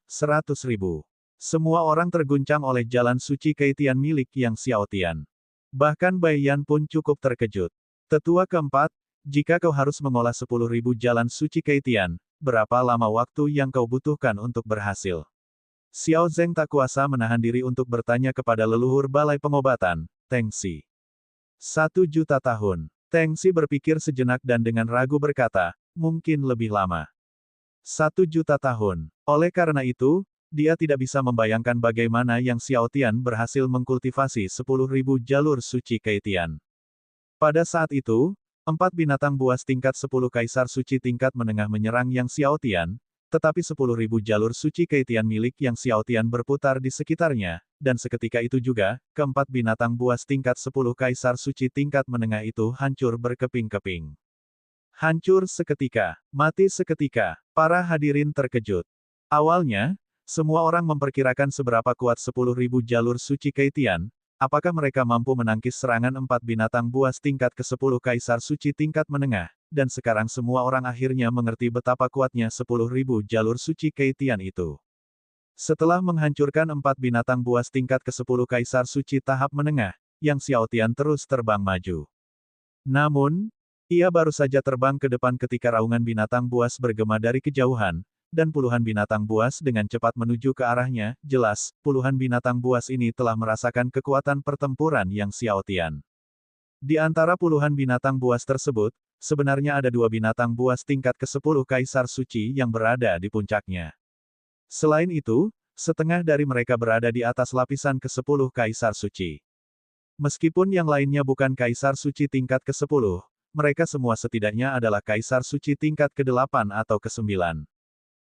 S1: 100.000. Semua orang terguncang oleh jalan suci Kaitian milik Yang Xiaotian. Bahkan Bai Yan pun cukup terkejut. Tetua keempat, jika kau harus mengolah 10.000 jalan suci Kaitian, berapa lama waktu yang kau butuhkan untuk berhasil? Xiao Zeng tak kuasa menahan diri untuk bertanya kepada leluhur balai pengobatan, Teng Xi. 1 juta tahun. Teng Xi berpikir sejenak dan dengan ragu berkata, mungkin lebih lama. 1 juta tahun. Oleh karena itu, dia tidak bisa membayangkan bagaimana Yang Xiaotian berhasil mengkultivasi 10.000 jalur suci Kaitian. Pada saat itu, 4 binatang buas tingkat 10 Kaisar Suci tingkat menengah menyerang Yang Xiaotian, tetapi 10.000 jalur suci Kaitian milik Yang Xiaotian berputar di sekitarnya, dan seketika itu juga, keempat binatang buas tingkat 10 Kaisar Suci tingkat menengah itu hancur berkeping-keping. Hancur seketika, mati seketika, para hadirin terkejut. Awalnya, semua orang memperkirakan seberapa kuat 10.000 jalur suci Kaitian, Apakah mereka mampu menangkis serangan 4 binatang buas tingkat ke-10 Kaisar Suci tingkat menengah, dan sekarang semua orang akhirnya mengerti betapa kuatnya 10.000 jalur suci Keitian itu. Setelah menghancurkan 4 binatang buas tingkat ke-10 Kaisar Suci tahap menengah, Yang Xiaotian terus terbang maju. Namun, ia baru saja terbang ke depan ketika raungan binatang buas bergema dari kejauhan, dan puluhan binatang buas dengan cepat menuju ke arahnya. Jelas, puluhan binatang buas ini telah merasakan kekuatan pertempuran Yang Xiaotian. Di antara puluhan binatang buas tersebut, sebenarnya ada 2 binatang buas tingkat ke-10 Kaisar Suci yang berada di puncaknya. Selain itu, setengah dari mereka berada di atas lapisan ke-10 Kaisar Suci. Meskipun yang lainnya bukan Kaisar Suci tingkat ke-10, mereka semua setidaknya adalah Kaisar Suci tingkat ke-8 atau ke-9.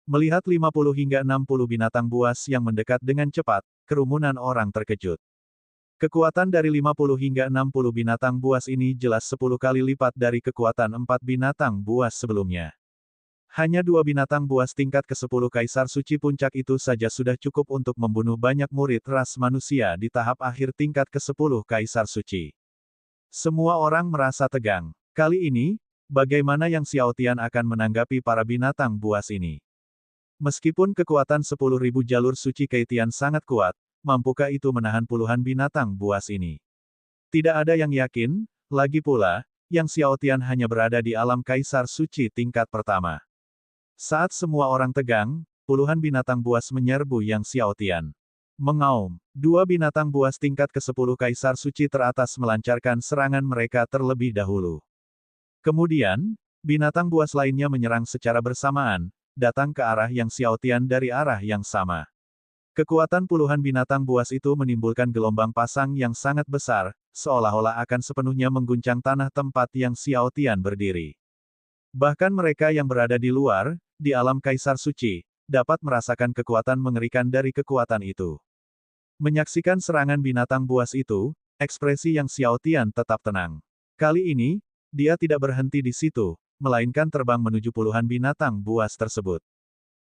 S1: Melihat 50 hingga 60 binatang buas yang mendekat dengan cepat, kerumunan orang terkejut. Kekuatan dari 50 hingga 60 binatang buas ini jelas 10 kali lipat dari kekuatan 4 binatang buas sebelumnya. Hanya 2 binatang buas tingkat ke-10 Kaisar Suci puncak itu saja sudah cukup untuk membunuh banyak murid ras manusia di tahap akhir tingkat ke-10 Kaisar Suci. Semua orang merasa tegang. Kali ini, bagaimana Yang Xiaotian akan menanggapi para binatang buas ini? Meskipun kekuatan 10.000 jalur suci Keitian sangat kuat, mampukah itu menahan puluhan binatang buas ini? Tidak ada yang yakin, lagi pula, Yang Xiaotian hanya berada di alam Kaisar Suci tingkat pertama. Saat semua orang tegang, puluhan binatang buas menyerbu Yang Xiaotian. Mengaum, 2 binatang buas tingkat ke-10 Kaisar Suci teratas melancarkan serangan mereka terlebih dahulu. Kemudian, binatang buas lainnya menyerang secara bersamaan, datang ke arah Yang Xiaotian dari arah yang sama. Kekuatan puluhan binatang buas itu menimbulkan gelombang pasang yang sangat besar, seolah-olah akan sepenuhnya mengguncang tanah tempat Yang Xiaotian berdiri. Bahkan mereka yang berada di luar, di alam Kaisar Suci, dapat merasakan kekuatan mengerikan dari kekuatan itu. Menyaksikan serangan binatang buas itu, ekspresi Yang Xiaotian tetap tenang. Kali ini, dia tidak berhenti di situ, melainkan terbang menuju puluhan binatang buas tersebut.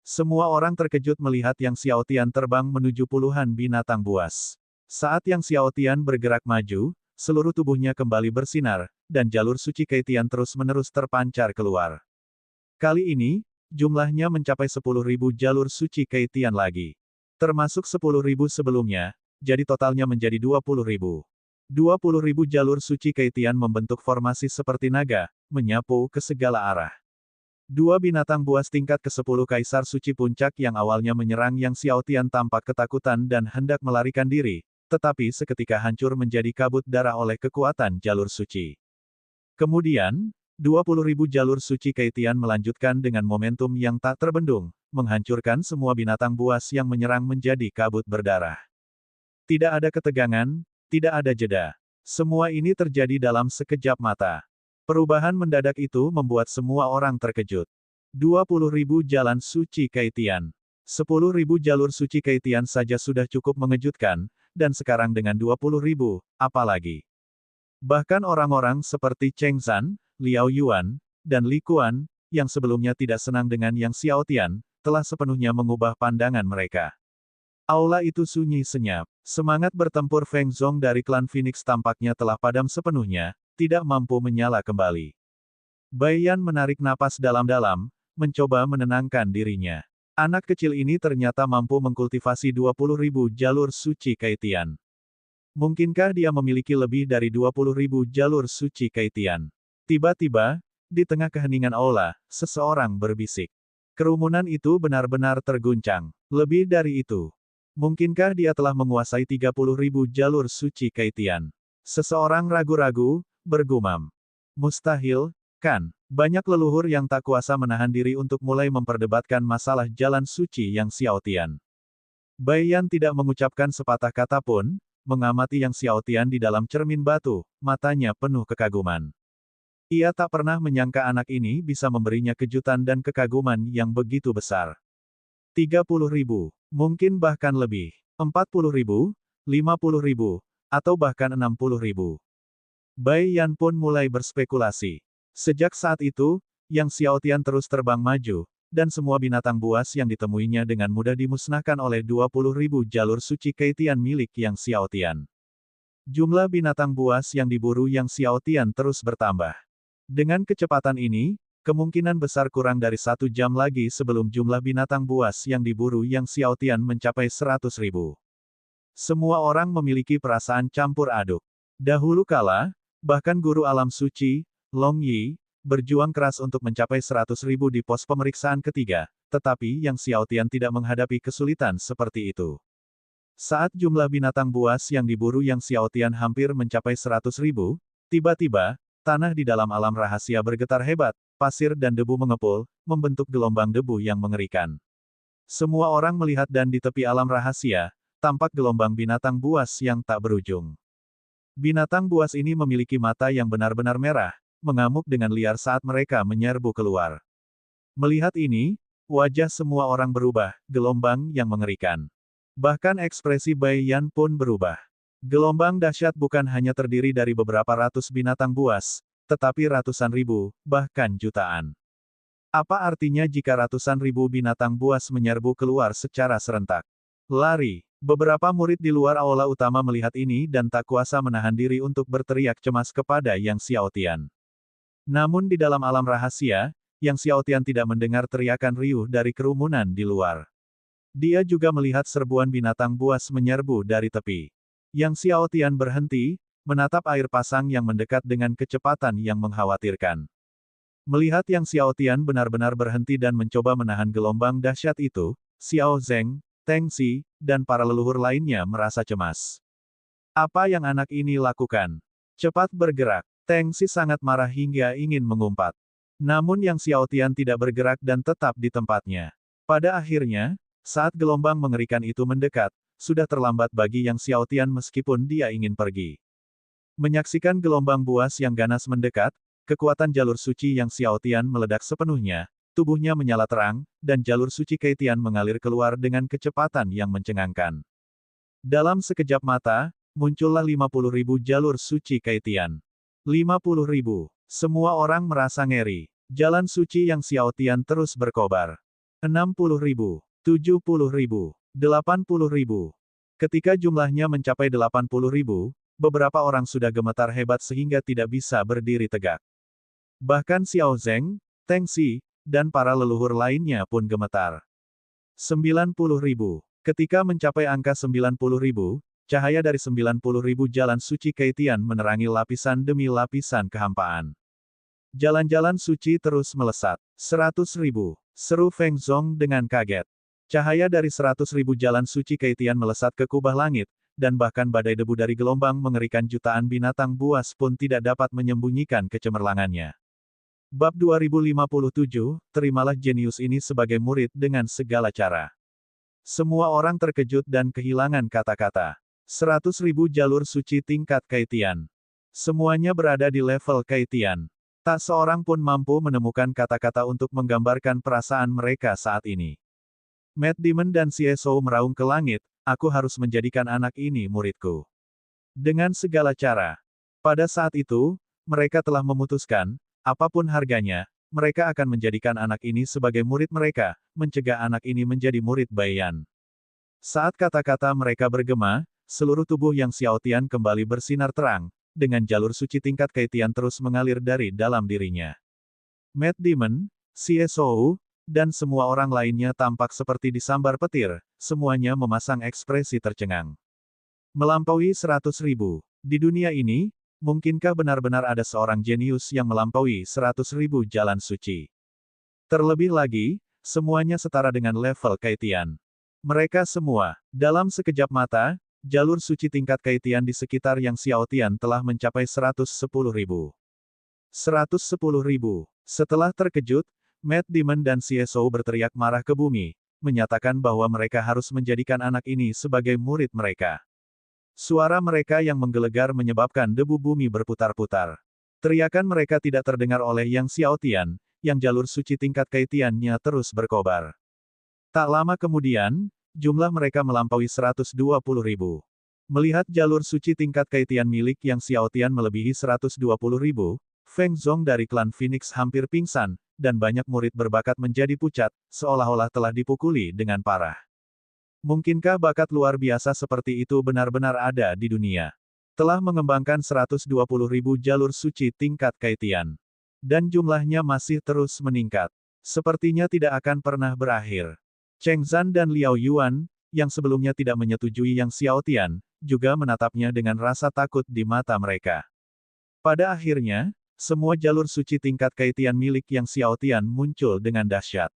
S1: Semua orang terkejut melihat Yang Xiaotian terbang menuju puluhan binatang buas. Saat Yang Xiaotian bergerak maju, seluruh tubuhnya kembali bersinar, dan jalur suci Keitian terus-menerus terpancar keluar. Kali ini, jumlahnya mencapai 10.000 jalur suci Keitian lagi. Termasuk 10.000 sebelumnya, jadi totalnya menjadi 20.000. 20.000 jalur suci Keitian membentuk formasi seperti naga, menyapu ke segala arah. 2 binatang buas tingkat ke-10 Kaisar Suci puncak yang awalnya menyerang Yang Xiaotian tampak ketakutan dan hendak melarikan diri, tetapi seketika hancur menjadi kabut darah oleh kekuatan jalur suci. Kemudian, 20.000 jalur suci Keitian melanjutkan dengan momentum yang tak terbendung, menghancurkan semua binatang buas yang menyerang menjadi kabut berdarah. Tidak ada ketegangan, tidak ada jeda. Semua ini terjadi dalam sekejap mata. Perubahan mendadak itu membuat semua orang terkejut. 20.000 jalan suci Keitian. 10.000 jalur suci Keitian saja sudah cukup mengejutkan, dan sekarang dengan 20.000, apalagi. Bahkan orang-orang seperti Cheng Zan, Liao Yuan, dan Li Kuan, yang sebelumnya tidak senang dengan Yang Xiaotian, telah sepenuhnya mengubah pandangan mereka. Aula itu sunyi senyap. Semangat bertempur Feng Zhong dari klan Phoenix tampaknya telah padam sepenuhnya, tidak mampu menyala kembali. Bai Yan menarik napas dalam-dalam, mencoba menenangkan dirinya. Anak kecil ini ternyata mampu mengkultivasi 20.000 jalur suci Keitian. Mungkinkah dia memiliki lebih dari 20.000 jalur suci Keitian? Tiba-tiba, di tengah keheningan aula, seseorang berbisik. Kerumunan itu benar-benar terguncang. Lebih dari itu, mungkinkah dia telah menguasai 30.000 jalur suci Keitian? Seseorang ragu-ragu, bergumam. Mustahil, kan? Banyak leluhur yang tak kuasa menahan diri untuk mulai memperdebatkan masalah jalan suci Yang Xiaotian. Bai Yan tidak mengucapkan sepatah kata pun, mengamati Yang Xiaotian di dalam cermin batu, matanya penuh kekaguman. Ia tak pernah menyangka anak ini bisa memberinya kejutan dan kekaguman yang begitu besar. 30.000, mungkin bahkan lebih. 40.000, 50.000, atau bahkan 60.000. Bai Yan pun mulai berspekulasi. Sejak saat itu, Yang Xiaotian terus terbang maju, dan semua binatang buas yang ditemuinya dengan mudah dimusnahkan oleh 20.000 jalur suci Keitian milik Yang Xiaotian. Jumlah binatang buas yang diburu Yang Xiaotian terus bertambah. Dengan kecepatan ini, kemungkinan besar kurang dari 1 jam lagi sebelum jumlah binatang buas yang diburu Yang Xiaotian mencapai 100.000. Semua orang memiliki perasaan campur aduk. Dahulu kala, bahkan guru alam suci, Long Yi, berjuang keras untuk mencapai 100.000 di pos pemeriksaan ketiga, tetapi Yang Xiaotian tidak menghadapi kesulitan seperti itu. Saat jumlah binatang buas yang diburu Yang Xiaotian hampir mencapai 100.000, tiba-tiba, tanah di dalam alam rahasia bergetar hebat, pasir dan debu mengepul, membentuk gelombang debu yang mengerikan. Semua orang melihat dan di tepi alam rahasia, tampak gelombang binatang buas yang tak berujung. Binatang buas ini memiliki mata yang benar-benar merah, mengamuk dengan liar saat mereka menyerbu keluar. Melihat ini, wajah semua orang berubah, gelombang yang mengerikan. Bahkan ekspresi Bai Yan pun berubah. Gelombang dahsyat bukan hanya terdiri dari beberapa ratus binatang buas, tetapi ratusan ribu, bahkan jutaan. Apa artinya jika ratusan ribu binatang buas menyerbu keluar secara serentak? Lari. Beberapa murid di luar aula utama melihat ini dan tak kuasa menahan diri untuk berteriak cemas kepada Yang Xiaotian. Namun di dalam alam rahasia, Yang Xiaotian tidak mendengar teriakan riuh dari kerumunan di luar. Dia juga melihat serbuan binatang buas menyerbu dari tepi. Yang Xiaotian berhenti, menatap air pasang yang mendekat dengan kecepatan yang mengkhawatirkan. Melihat Yang Xiaotian benar-benar berhenti dan mencoba menahan gelombang dahsyat itu, Xiao Zeng, Teng Xi, dan para leluhur lainnya merasa cemas. Apa yang anak ini lakukan? Cepat bergerak. Teng Xi sangat marah hingga ingin mengumpat. Namun Yang Xiaotian tidak bergerak dan tetap di tempatnya. Pada akhirnya, saat gelombang mengerikan itu mendekat, sudah terlambat bagi Yang Xiaotian meskipun dia ingin pergi. Menyaksikan gelombang buas yang ganas mendekat, kekuatan jalur suci Yang Xiaotian meledak sepenuhnya, tubuhnya menyala terang, dan jalur suci Keitian mengalir keluar dengan kecepatan yang mencengangkan. Dalam sekejap mata, muncullah 50.000 jalur suci Keitian. 50.000. Semua orang merasa ngeri. Jalan suci Yang Xiaotian terus berkobar. 60.000. 70.000, 80.000. Ketika jumlahnya mencapai 80.000, beberapa orang sudah gemetar hebat sehingga tidak bisa berdiri tegak. Bahkan Xiao Zeng, Teng Xi, dan para leluhur lainnya pun gemetar. 90.000. Ketika mencapai angka 90.000, cahaya dari 90.000 jalan suci Keitian menerangi lapisan demi lapisan kehampaan. Jalan-jalan suci terus melesat. 100.000. Seru Feng Zong dengan kaget. Cahaya dari 100.000 jalan suci Keitian melesat ke kubah langit, dan bahkan badai debu dari gelombang mengerikan jutaan binatang buas pun tidak dapat menyembunyikan kecemerlangannya. Bab 2057, terimalah jenius ini sebagai murid dengan segala cara. Semua orang terkejut dan kehilangan kata-kata. 100.000 jalur suci tingkat Keitian. Semuanya berada di level Keitian. Tak seorang pun mampu menemukan kata-kata untuk menggambarkan perasaan mereka saat ini. Matt Damon dan CSO meraung ke langit, aku harus menjadikan anak ini muridku. Dengan segala cara. Pada saat itu, mereka telah memutuskan, apapun harganya, mereka akan menjadikan anak ini sebagai murid mereka, mencegah anak ini menjadi murid Bai Yan. Saat kata-kata mereka bergema, seluruh tubuh Yang Xiaotian kembali bersinar terang, dengan jalur suci tingkat Keitian terus mengalir dari dalam dirinya. Matt Damon, CSO, dan semua orang lainnya tampak seperti disambar petir, semuanya memasang ekspresi tercengang. Melampaui 100.000. Di dunia ini, mungkinkah benar-benar ada seorang jenius yang melampaui 100.000 jalan suci? Terlebih lagi, semuanya setara dengan level Keitian. Mereka semua, dalam sekejap mata, jalur suci tingkat Keitian di sekitar Yang Xiaotian telah mencapai 110.000. 110.000. Setelah terkejut, Matt Damon dan CSO berteriak marah ke bumi, menyatakan bahwa mereka harus menjadikan anak ini sebagai murid mereka. Suara mereka yang menggelegar menyebabkan debu bumi berputar-putar. Teriakan mereka tidak terdengar oleh Yang Xiaotian, yang jalur suci tingkat Keitian-nya terus berkobar. Tak lama kemudian, jumlah mereka melampaui 120.000. Melihat jalur suci tingkat Keitian milik Yang Xiaotian melebihi 120.000, Feng Zong dari klan Phoenix hampir pingsan, dan banyak murid berbakat menjadi pucat, seolah-olah telah dipukuli dengan parah. Mungkinkah bakat luar biasa seperti itu benar-benar ada di dunia? telah mengembangkan 120.000 jalur suci tingkat Kaitian. Dan jumlahnya masih terus meningkat. Sepertinya tidak akan pernah berakhir. Cheng Zan dan Liao Yuan, yang sebelumnya tidak menyetujui Yang Xiaotian, juga menatapnya dengan rasa takut di mata mereka. Pada akhirnya, semua jalur suci tingkat Kaitian milik Yang Xiaotian muncul dengan dahsyat.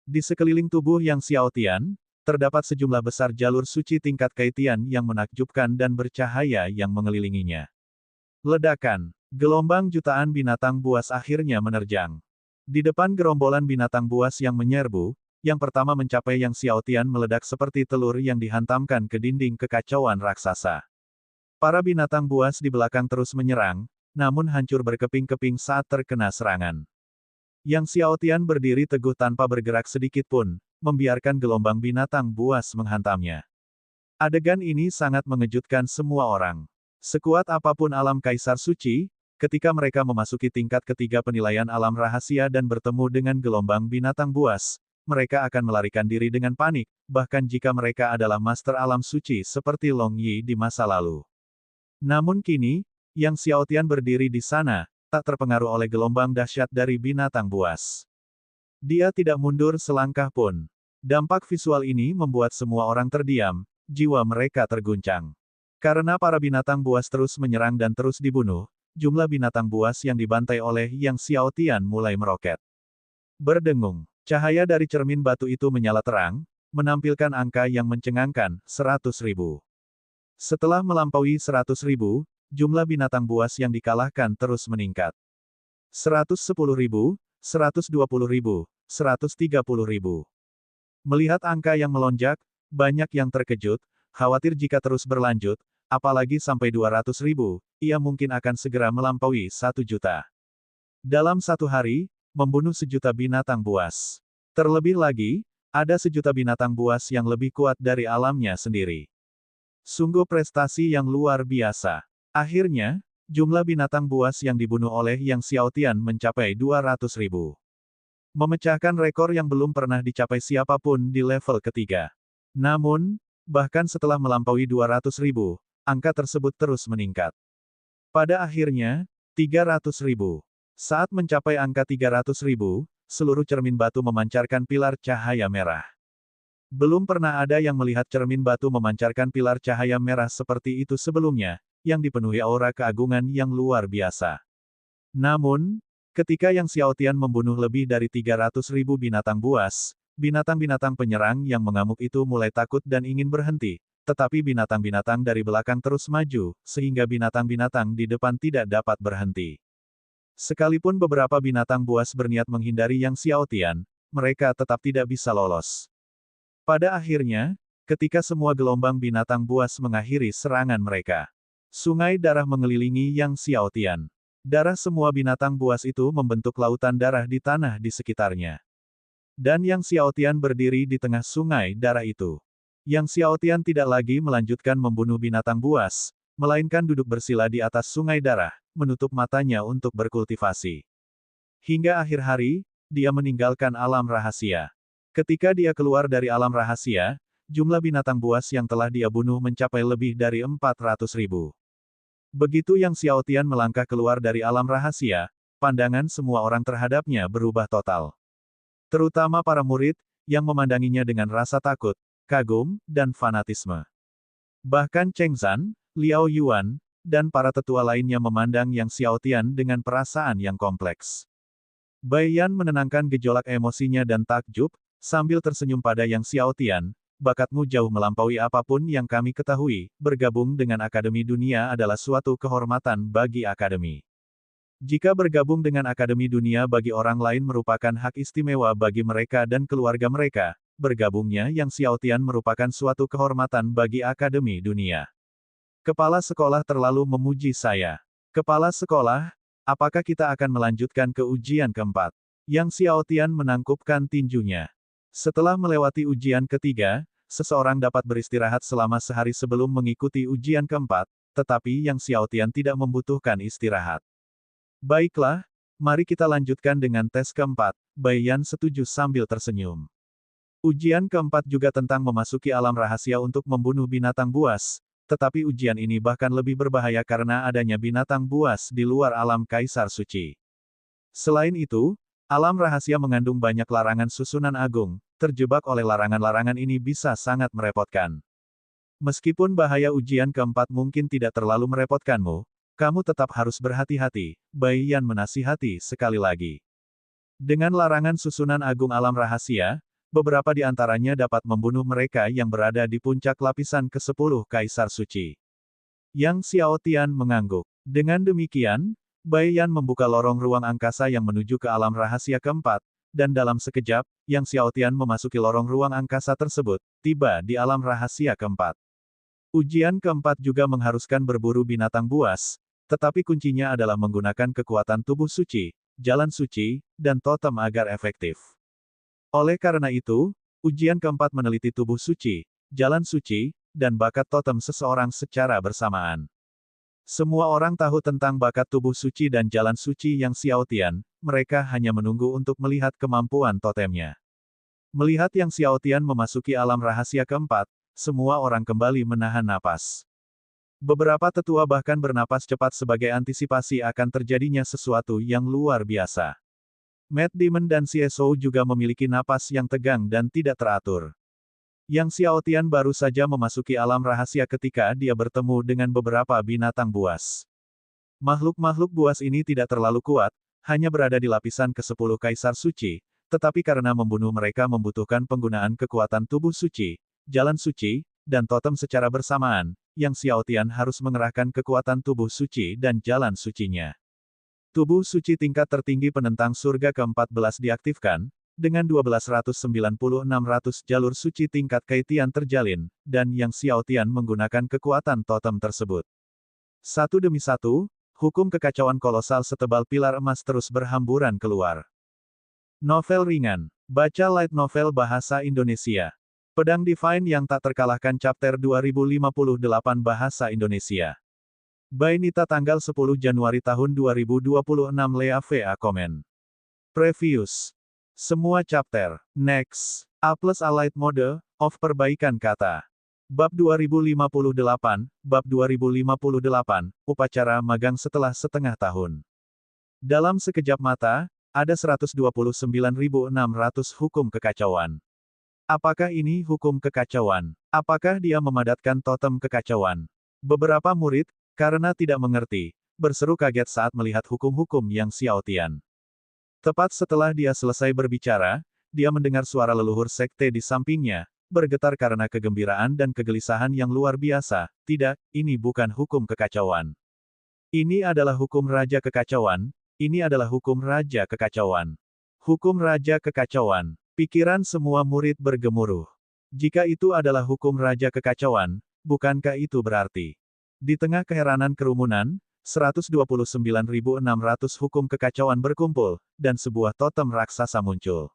S1: Di sekeliling tubuh Yang Xiaotian, terdapat sejumlah besar jalur suci tingkat Kaitian yang menakjubkan dan bercahaya yang mengelilinginya. Ledakan. Gelombang jutaan binatang buas akhirnya menerjang. Di depan gerombolan binatang buas yang menyerbu, yang pertama mencapai Yang Xiaotian meledak seperti telur yang dihantamkan ke dinding kekacauan raksasa. Para binatang buas di belakang terus menyerang, namun hancur berkeping-keping saat terkena serangan. Yang Xiaotian berdiri teguh tanpa bergerak sedikit pun, membiarkan gelombang binatang buas menghantamnya. Adegan ini sangat mengejutkan semua orang. Sekuat apapun alam Kaisar Suci, ketika mereka memasuki tingkat ketiga penilaian alam rahasia dan bertemu dengan gelombang binatang buas, mereka akan melarikan diri dengan panik, bahkan jika mereka adalah master alam suci seperti Long Yi di masa lalu. Namun kini, Yang Xiaotian berdiri di sana, tak terpengaruh oleh gelombang dahsyat dari binatang buas. Dia tidak mundur selangkah pun. Dampak visual ini membuat semua orang terdiam, jiwa mereka terguncang. Karena para binatang buas terus menyerang dan terus dibunuh, jumlah binatang buas yang dibantai oleh Yang Xiaotian mulai meroket. Berdengung, cahaya dari cermin batu itu menyala terang, menampilkan angka yang mencengangkan, 100.000. Setelah melampaui 100.000, jumlah binatang buas yang dikalahkan terus meningkat. 110.000, 120.000, 130.000. Melihat angka yang melonjak, banyak yang terkejut, khawatir jika terus berlanjut, apalagi sampai 200.000, ia mungkin akan segera melampaui 1 juta. Dalam satu hari, membunuh 1 juta binatang buas. Terlebih lagi, ada 1 juta binatang buas yang lebih kuat dari alamnya sendiri. Sungguh prestasi yang luar biasa. Akhirnya, jumlah binatang buas yang dibunuh oleh Yang Xiaotian mencapai 200.000. Memecahkan rekor yang belum pernah dicapai siapapun di level ketiga. Namun, bahkan setelah melampaui 200.000, angka tersebut terus meningkat. Pada akhirnya, 300.000. Saat mencapai angka 300.000, seluruh cermin batu memancarkan pilar cahaya merah. Belum pernah ada yang melihat cermin batu memancarkan pilar cahaya merah seperti itu sebelumnya, yang dipenuhi aura keagungan yang luar biasa. Namun, ketika Yang Xiaotian membunuh lebih dari 300.000 binatang buas, binatang-binatang penyerang yang mengamuk itu mulai takut dan ingin berhenti, tetapi binatang-binatang dari belakang terus maju, sehingga binatang-binatang di depan tidak dapat berhenti. Sekalipun beberapa binatang buas berniat menghindari Yang Xiaotian, mereka tetap tidak bisa lolos. Pada akhirnya, ketika semua gelombang binatang buas mengakhiri serangan mereka, sungai darah mengelilingi Yang Xiaotian. Darah semua binatang buas itu membentuk lautan darah di tanah di sekitarnya. Dan Yang Xiaotian berdiri di tengah sungai darah itu. Yang Xiaotian tidak lagi melanjutkan membunuh binatang buas, melainkan duduk bersila di atas sungai darah, menutup matanya untuk berkultivasi. Hingga akhir hari, dia meninggalkan alam rahasia. Ketika dia keluar dari alam rahasia, jumlah binatang buas yang telah dia bunuh mencapai lebih dari 400.000. Begitu Yang Xiaotian melangkah keluar dari alam rahasia, pandangan semua orang terhadapnya berubah total. Terutama para murid, yang memandanginya dengan rasa takut, kagum, dan fanatisme. Bahkan Cheng Zan, Liao Yuan, dan para tetua lainnya memandang Yang Xiaotian dengan perasaan yang kompleks. Bai Yan menenangkan gejolak emosinya dan takjub, sambil tersenyum pada Yang Xiaotian, bakatmu jauh melampaui apapun yang kami ketahui, bergabung dengan Akademi Dunia adalah suatu kehormatan bagi Akademi. Jika bergabung dengan Akademi Dunia bagi orang lain merupakan hak istimewa bagi mereka dan keluarga mereka, bergabungnya Yang Xiaotian merupakan suatu kehormatan bagi Akademi Dunia. Kepala sekolah terlalu memuji saya. Kepala sekolah, apakah kita akan melanjutkan ke ujian keempat? Yang Xiaotian menangkupkan tinjunya. Setelah melewati ujian ketiga, seseorang dapat beristirahat selama sehari sebelum mengikuti ujian keempat, tetapi Yang Xiaotian tidak membutuhkan istirahat. Baiklah, mari kita lanjutkan dengan tes keempat, Bai Yan setuju sambil tersenyum. Ujian keempat juga tentang memasuki alam rahasia untuk membunuh binatang buas, tetapi ujian ini bahkan lebih berbahaya karena adanya binatang buas di luar alam Kaisar Suci. Selain itu, alam rahasia mengandung banyak larangan susunan agung, terjebak oleh larangan-larangan ini bisa sangat merepotkan. Meskipun bahaya ujian keempat mungkin tidak terlalu merepotkanmu, kamu tetap harus berhati-hati, Bai Yan menasihati sekali lagi. Dengan larangan susunan agung alam rahasia, beberapa di antaranya dapat membunuh mereka yang berada di puncak lapisan ke-10 Kaisar Suci. Yang Xiao Tian mengangguk. Dengan demikian, Bai Yan membuka lorong ruang angkasa yang menuju ke alam rahasia keempat, dan dalam sekejap, Yang Xiao Tian memasuki lorong ruang angkasa tersebut, tiba di alam rahasia keempat. Ujian keempat juga mengharuskan berburu binatang buas, tetapi kuncinya adalah menggunakan kekuatan tubuh suci, jalan suci, dan totem agar efektif. Oleh karena itu, ujian keempat meneliti tubuh suci, jalan suci, dan bakat totem seseorang secara bersamaan. Semua orang tahu tentang bakat tubuh suci dan jalan suci Yang Xiao Tian, mereka hanya menunggu untuk melihat kemampuan totemnya. Melihat Yang Xiao Tian memasuki alam rahasia keempat, semua orang kembali menahan napas. Beberapa tetua bahkan bernapas cepat sebagai antisipasi akan terjadinya sesuatu yang luar biasa. Matt Damon dan Xie Shou juga memiliki napas yang tegang dan tidak teratur. Yang Xiao Tian baru saja memasuki alam rahasia ketika dia bertemu dengan beberapa binatang buas. Makhluk-makhluk buas ini tidak terlalu kuat, hanya berada di lapisan ke-10 Kaisar Suci, tetapi karena membunuh mereka membutuhkan penggunaan kekuatan tubuh suci, jalan suci, dan totem secara bersamaan, Yang Xiao Tian harus mengerahkan kekuatan tubuh suci dan jalan sucinya. Tubuh suci tingkat tertinggi penentang surga ke-14 diaktifkan, dengan 1296 jalur suci tingkat Kaitian terjalin, dan Yang Xiao Tian menggunakan kekuatan totem tersebut. Satu demi satu, hukum kekacauan kolosal setebal pilar emas terus berhamburan keluar. Novel ringan. Baca light novel bahasa Indonesia. Pedang Divine yang tak terkalahkan Chapter 2058 Bahasa Indonesia. By Nita tanggal 10 Januari tahun 2026 Lea VA Komen. Previous. Semua chapter. Next. A plus A light mode, of perbaikan kata. Bab 2058, Bab 2058, Upacara magang setelah setengah tahun. Dalam sekejap mata, ada 129.600 hukum kekacauan. Apakah ini hukum kekacauan? Apakah dia memadatkan totem kekacauan? Beberapa murid, karena tidak mengerti, berseru kaget saat melihat hukum-hukum Yang Xiao Tian. Tepat setelah dia selesai berbicara, dia mendengar suara leluhur sekte di sampingnya, bergetar karena kegembiraan dan kegelisahan yang luar biasa. Tidak, ini bukan hukum kekacauan. Ini adalah hukum Raja Kekacauan, ini adalah hukum Raja Kekacauan. Hukum Raja Kekacauan. Pikiran semua murid bergemuruh. Jika itu adalah hukum Raja Kekacauan, bukankah itu berarti? Di tengah keheranan kerumunan, 129.600 hukum kekacauan berkumpul, dan sebuah totem raksasa muncul.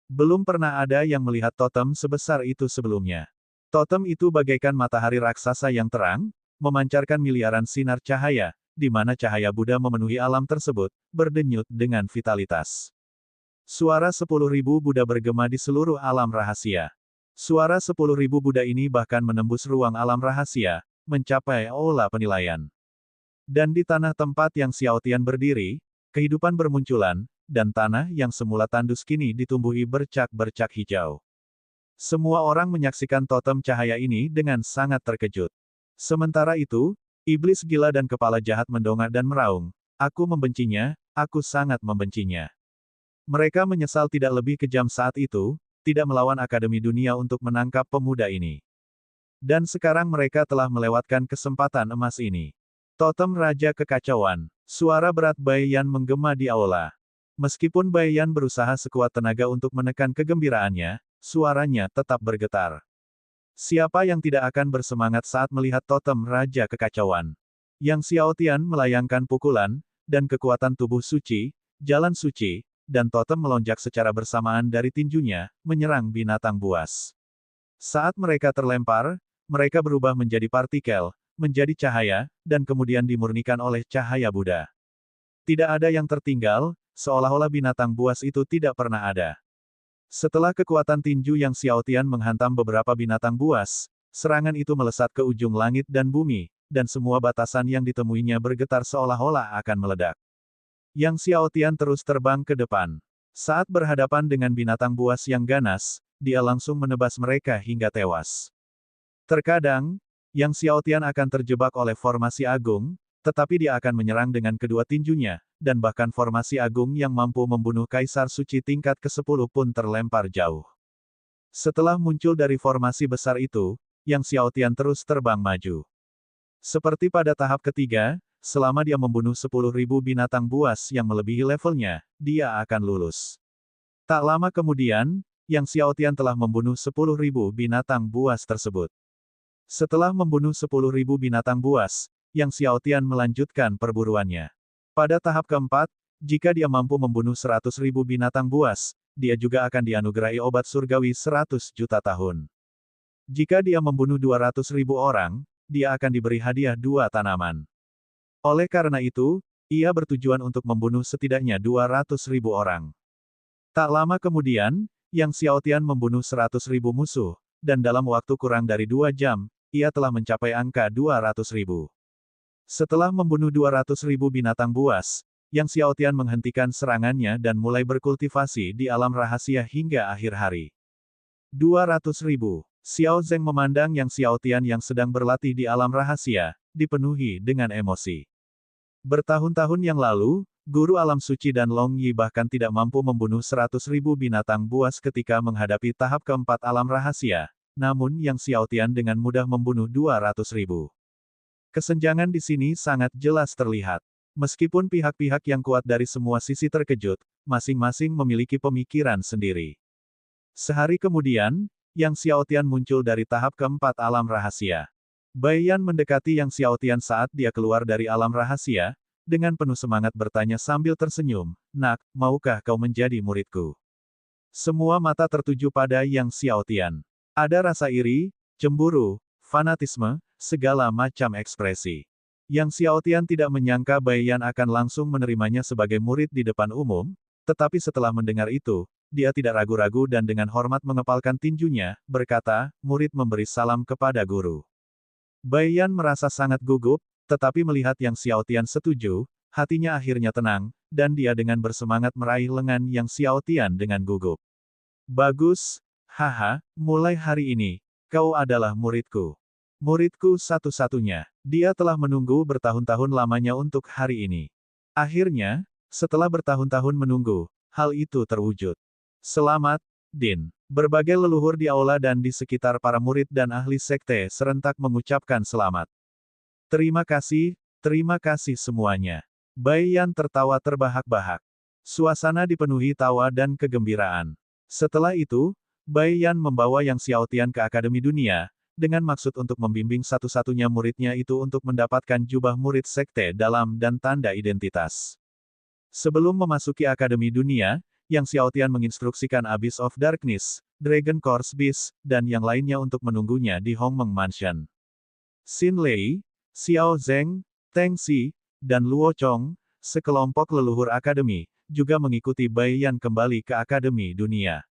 S1: Belum pernah ada yang melihat totem sebesar itu sebelumnya. Totem itu bagaikan matahari raksasa yang terang, memancarkan miliaran sinar cahaya, di mana cahaya Buddha memenuhi alam tersebut, berdenyut dengan vitalitas. Suara 10.000 Buddha bergema di seluruh alam rahasia. Suara 10.000 Buddha ini bahkan menembus ruang alam rahasia, mencapai aula penilaian. Dan di tanah tempat Yang Xiao Tian berdiri, kehidupan bermunculan, dan tanah yang semula tandus kini ditumbuhi bercak-bercak hijau. Semua orang menyaksikan totem cahaya ini dengan sangat terkejut. Sementara itu, iblis gila dan kepala jahat mendongak dan meraung, "Aku membencinya, aku sangat membencinya." Mereka menyesal tidak lebih kejam saat itu, tidak melawan Akademi Dunia untuk menangkap pemuda ini. Dan sekarang mereka telah melewatkan kesempatan emas ini. Totem Raja Kekacauan. Suara berat Bai Yan menggema di aula. Meskipun Bai Yan berusaha sekuat tenaga untuk menekan kegembiraannya, suaranya tetap bergetar. Siapa yang tidak akan bersemangat saat melihat totem Raja Kekacauan? Yang Xiao Tian melayangkan pukulan, dan kekuatan tubuh suci, jalan suci, dan totem melonjak secara bersamaan dari tinjunya, menyerang binatang buas. Saat mereka terlempar, mereka berubah menjadi partikel, menjadi cahaya, dan kemudian dimurnikan oleh cahaya Buddha. Tidak ada yang tertinggal, seolah-olah binatang buas itu tidak pernah ada. Setelah kekuatan tinju Yang Xiao Tian menghantam beberapa binatang buas, serangan itu melesat ke ujung langit dan bumi, dan semua batasan yang ditemuinya bergetar seolah-olah akan meledak. Yang Xiaotian terus terbang ke depan. Saat berhadapan dengan binatang buas yang ganas, dia langsung menebas mereka hingga tewas. Terkadang, Yang Xiaotian akan terjebak oleh formasi agung, tetapi dia akan menyerang dengan kedua tinjunya, dan bahkan formasi agung yang mampu membunuh Kaisar Suci tingkat ke-10 pun terlempar jauh. Setelah muncul dari formasi besar itu, Yang Xiaotian terus terbang maju. Seperti pada tahap ketiga, selama dia membunuh 10.000 binatang buas yang melebihi levelnya, dia akan lulus. Tak lama kemudian, Yang Xiaotian telah membunuh 10.000 binatang buas tersebut. Setelah membunuh 10.000 binatang buas, Yang Xiaotian melanjutkan perburuannya. Pada tahap keempat, jika dia mampu membunuh 100.000 binatang buas, dia juga akan dianugerahi obat surgawi 100 juta tahun. Jika dia membunuh 200.000 orang, dia akan diberi hadiah 2 tanaman. Oleh karena itu, ia bertujuan untuk membunuh setidaknya 200.000 orang. Tak lama kemudian, Yang Xiaotian membunuh 100.000 musuh, dan dalam waktu kurang dari 2 jam, ia telah mencapai angka 200.000. Setelah membunuh 200.000 binatang buas, Yang Xiaotian menghentikan serangannya dan mulai berkultivasi di alam rahasia hingga akhir hari. 200.000. Xiao Zeng memandang Yang Xiaotian yang sedang berlatih di alam rahasia, dipenuhi dengan emosi. Bertahun-tahun yang lalu, Guru Alam Suci dan Long Yi bahkan tidak mampu membunuh 100.000 binatang buas ketika menghadapi tahap keempat alam rahasia, namun Yang Xiaotian dengan mudah membunuh 200.000. Kesenjangan di sini sangat jelas terlihat. Meskipun pihak-pihak yang kuat dari semua sisi terkejut, masing-masing memiliki pemikiran sendiri. Sehari kemudian, Yang Xiaotian muncul dari tahap keempat alam rahasia. Bai Yan mendekati Yang Xiaotian saat dia keluar dari alam rahasia, dengan penuh semangat bertanya sambil tersenyum, "Nak, maukah kau menjadi muridku?" Semua mata tertuju pada Yang Xiaotian. Ada rasa iri, cemburu, fanatisme, segala macam ekspresi. Yang Xiaotian tidak menyangka Bai Yan akan langsung menerimanya sebagai murid di depan umum, tetapi setelah mendengar itu, dia tidak ragu-ragu dan dengan hormat mengepalkan tinjunya, berkata, "Murid memberi salam kepada guru." Bai Yan merasa sangat gugup, tetapi melihat Yang Xiaotian setuju, hatinya akhirnya tenang, dan dia dengan bersemangat meraih lengan Yang Xiaotian dengan gugup. "Bagus, haha, mulai hari ini, kau adalah muridku. Muridku satu-satunya." Dia telah menunggu bertahun-tahun lamanya untuk hari ini. Akhirnya, setelah bertahun-tahun menunggu, hal itu terwujud. Selamat, Din. Berbagai leluhur di aula dan di sekitar para murid dan ahli sekte serentak mengucapkan selamat. Terima kasih semuanya." Bai Yan tertawa terbahak-bahak. Suasana dipenuhi tawa dan kegembiraan. Setelah itu, Bai Yan membawa Yang Xiaotian ke Akademi Dunia, dengan maksud untuk membimbing satu-satunya muridnya itu untuk mendapatkan jubah murid sekte dalam dan tanda identitas. Sebelum memasuki Akademi Dunia, Yang Xiaotian menginstruksikan Abyss of Darkness, Dragon Course Beast, dan yang lainnya untuk menunggunya di Hongmeng Mansion. Xin Lei, Xiao Zeng, Teng Xi, dan Luo Chong, sekelompok leluhur akademi, juga mengikuti Bai Yan kembali ke Akademi Dunia.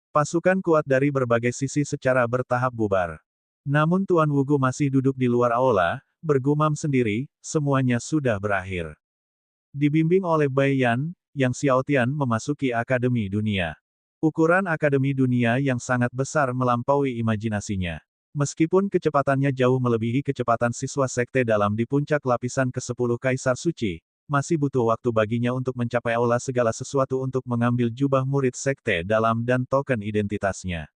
S1: Pasukan kuat dari berbagai sisi secara bertahap bubar. Namun Tuan Wugu masih duduk di luar aula, bergumam sendiri, semuanya sudah berakhir. Dibimbing oleh Bai Yan, Yang Xiaotian memasuki Akademi Dunia. Ukuran Akademi Dunia yang sangat besar melampaui imajinasinya. Meskipun kecepatannya jauh melebihi kecepatan siswa sekte dalam di puncak lapisan ke-10 Kaisar Suci, masih butuh waktu baginya untuk mencapai aula segala sesuatu untuk mengambil jubah murid sekte dalam dan token identitasnya.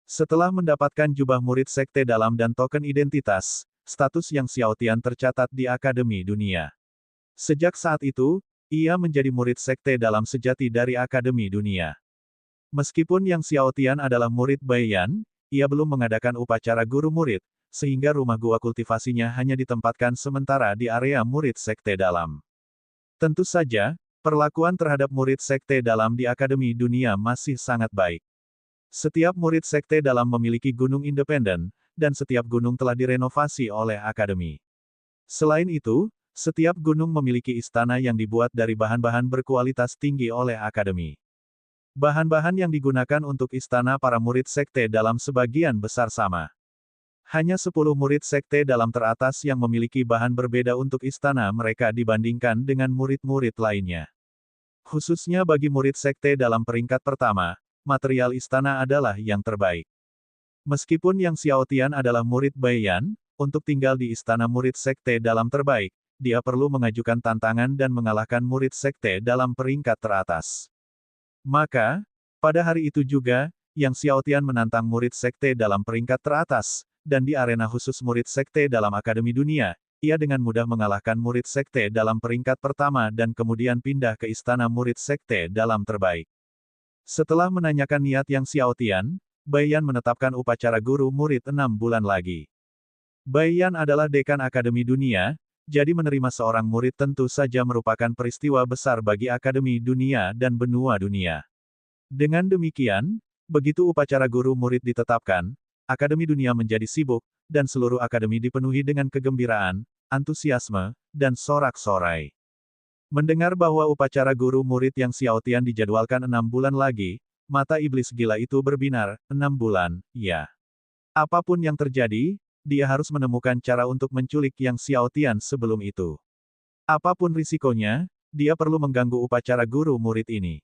S1: Setelah mendapatkan jubah murid sekte dalam dan token identitas, status Yang Xiaotian tercatat di Akademi Dunia. Sejak saat itu, ia menjadi murid sekte dalam sejati dari Akademi Dunia. Meskipun Yang Xiaotian adalah murid Bai Yan, ia belum mengadakan upacara guru murid, sehingga rumah gua kultivasinya hanya ditempatkan sementara di area murid sekte dalam. Tentu saja, perlakuan terhadap murid sekte dalam di Akademi Dunia masih sangat baik. Setiap murid sekte dalam memiliki gunung independen, dan setiap gunung telah direnovasi oleh Akademi. Selain itu, setiap gunung memiliki istana yang dibuat dari bahan-bahan berkualitas tinggi oleh Akademi. Bahan-bahan yang digunakan untuk istana para murid sekte dalam sebagian besar sama. Hanya 10 murid sekte dalam teratas yang memiliki bahan berbeda untuk istana mereka dibandingkan dengan murid-murid lainnya. Khususnya bagi murid sekte dalam peringkat pertama, material istana adalah yang terbaik. Meskipun Yang Xiaotian adalah murid Baiyan, untuk tinggal di istana murid sekte dalam terbaik, dia perlu mengajukan tantangan dan mengalahkan murid sekte dalam peringkat teratas. Maka, pada hari itu juga, Yang Xiaotian menantang murid sekte dalam peringkat teratas, dan di arena khusus murid sekte dalam Akademi Dunia, ia dengan mudah mengalahkan murid sekte dalam peringkat pertama dan kemudian pindah ke istana murid sekte dalam terbaik. Setelah menanyakan niat Yang Xiaotian, Baiyan menetapkan upacara guru murid 6 bulan lagi. Baiyan adalah dekan Akademi Dunia, jadi menerima seorang murid tentu saja merupakan peristiwa besar bagi Akademi Dunia dan benua dunia. Dengan demikian, begitu upacara guru murid ditetapkan, Akademi Dunia menjadi sibuk, dan seluruh akademi dipenuhi dengan kegembiraan, antusiasme, dan sorak-sorai. Mendengar bahwa upacara guru murid Yang Xiaotian dijadwalkan 6 bulan lagi, mata iblis gila itu berbinar, 6 bulan, ya. Apapun yang terjadi, dia harus menemukan cara untuk menculik Yang Xiaotian sebelum itu. Apapun risikonya, dia perlu mengganggu upacara guru murid ini.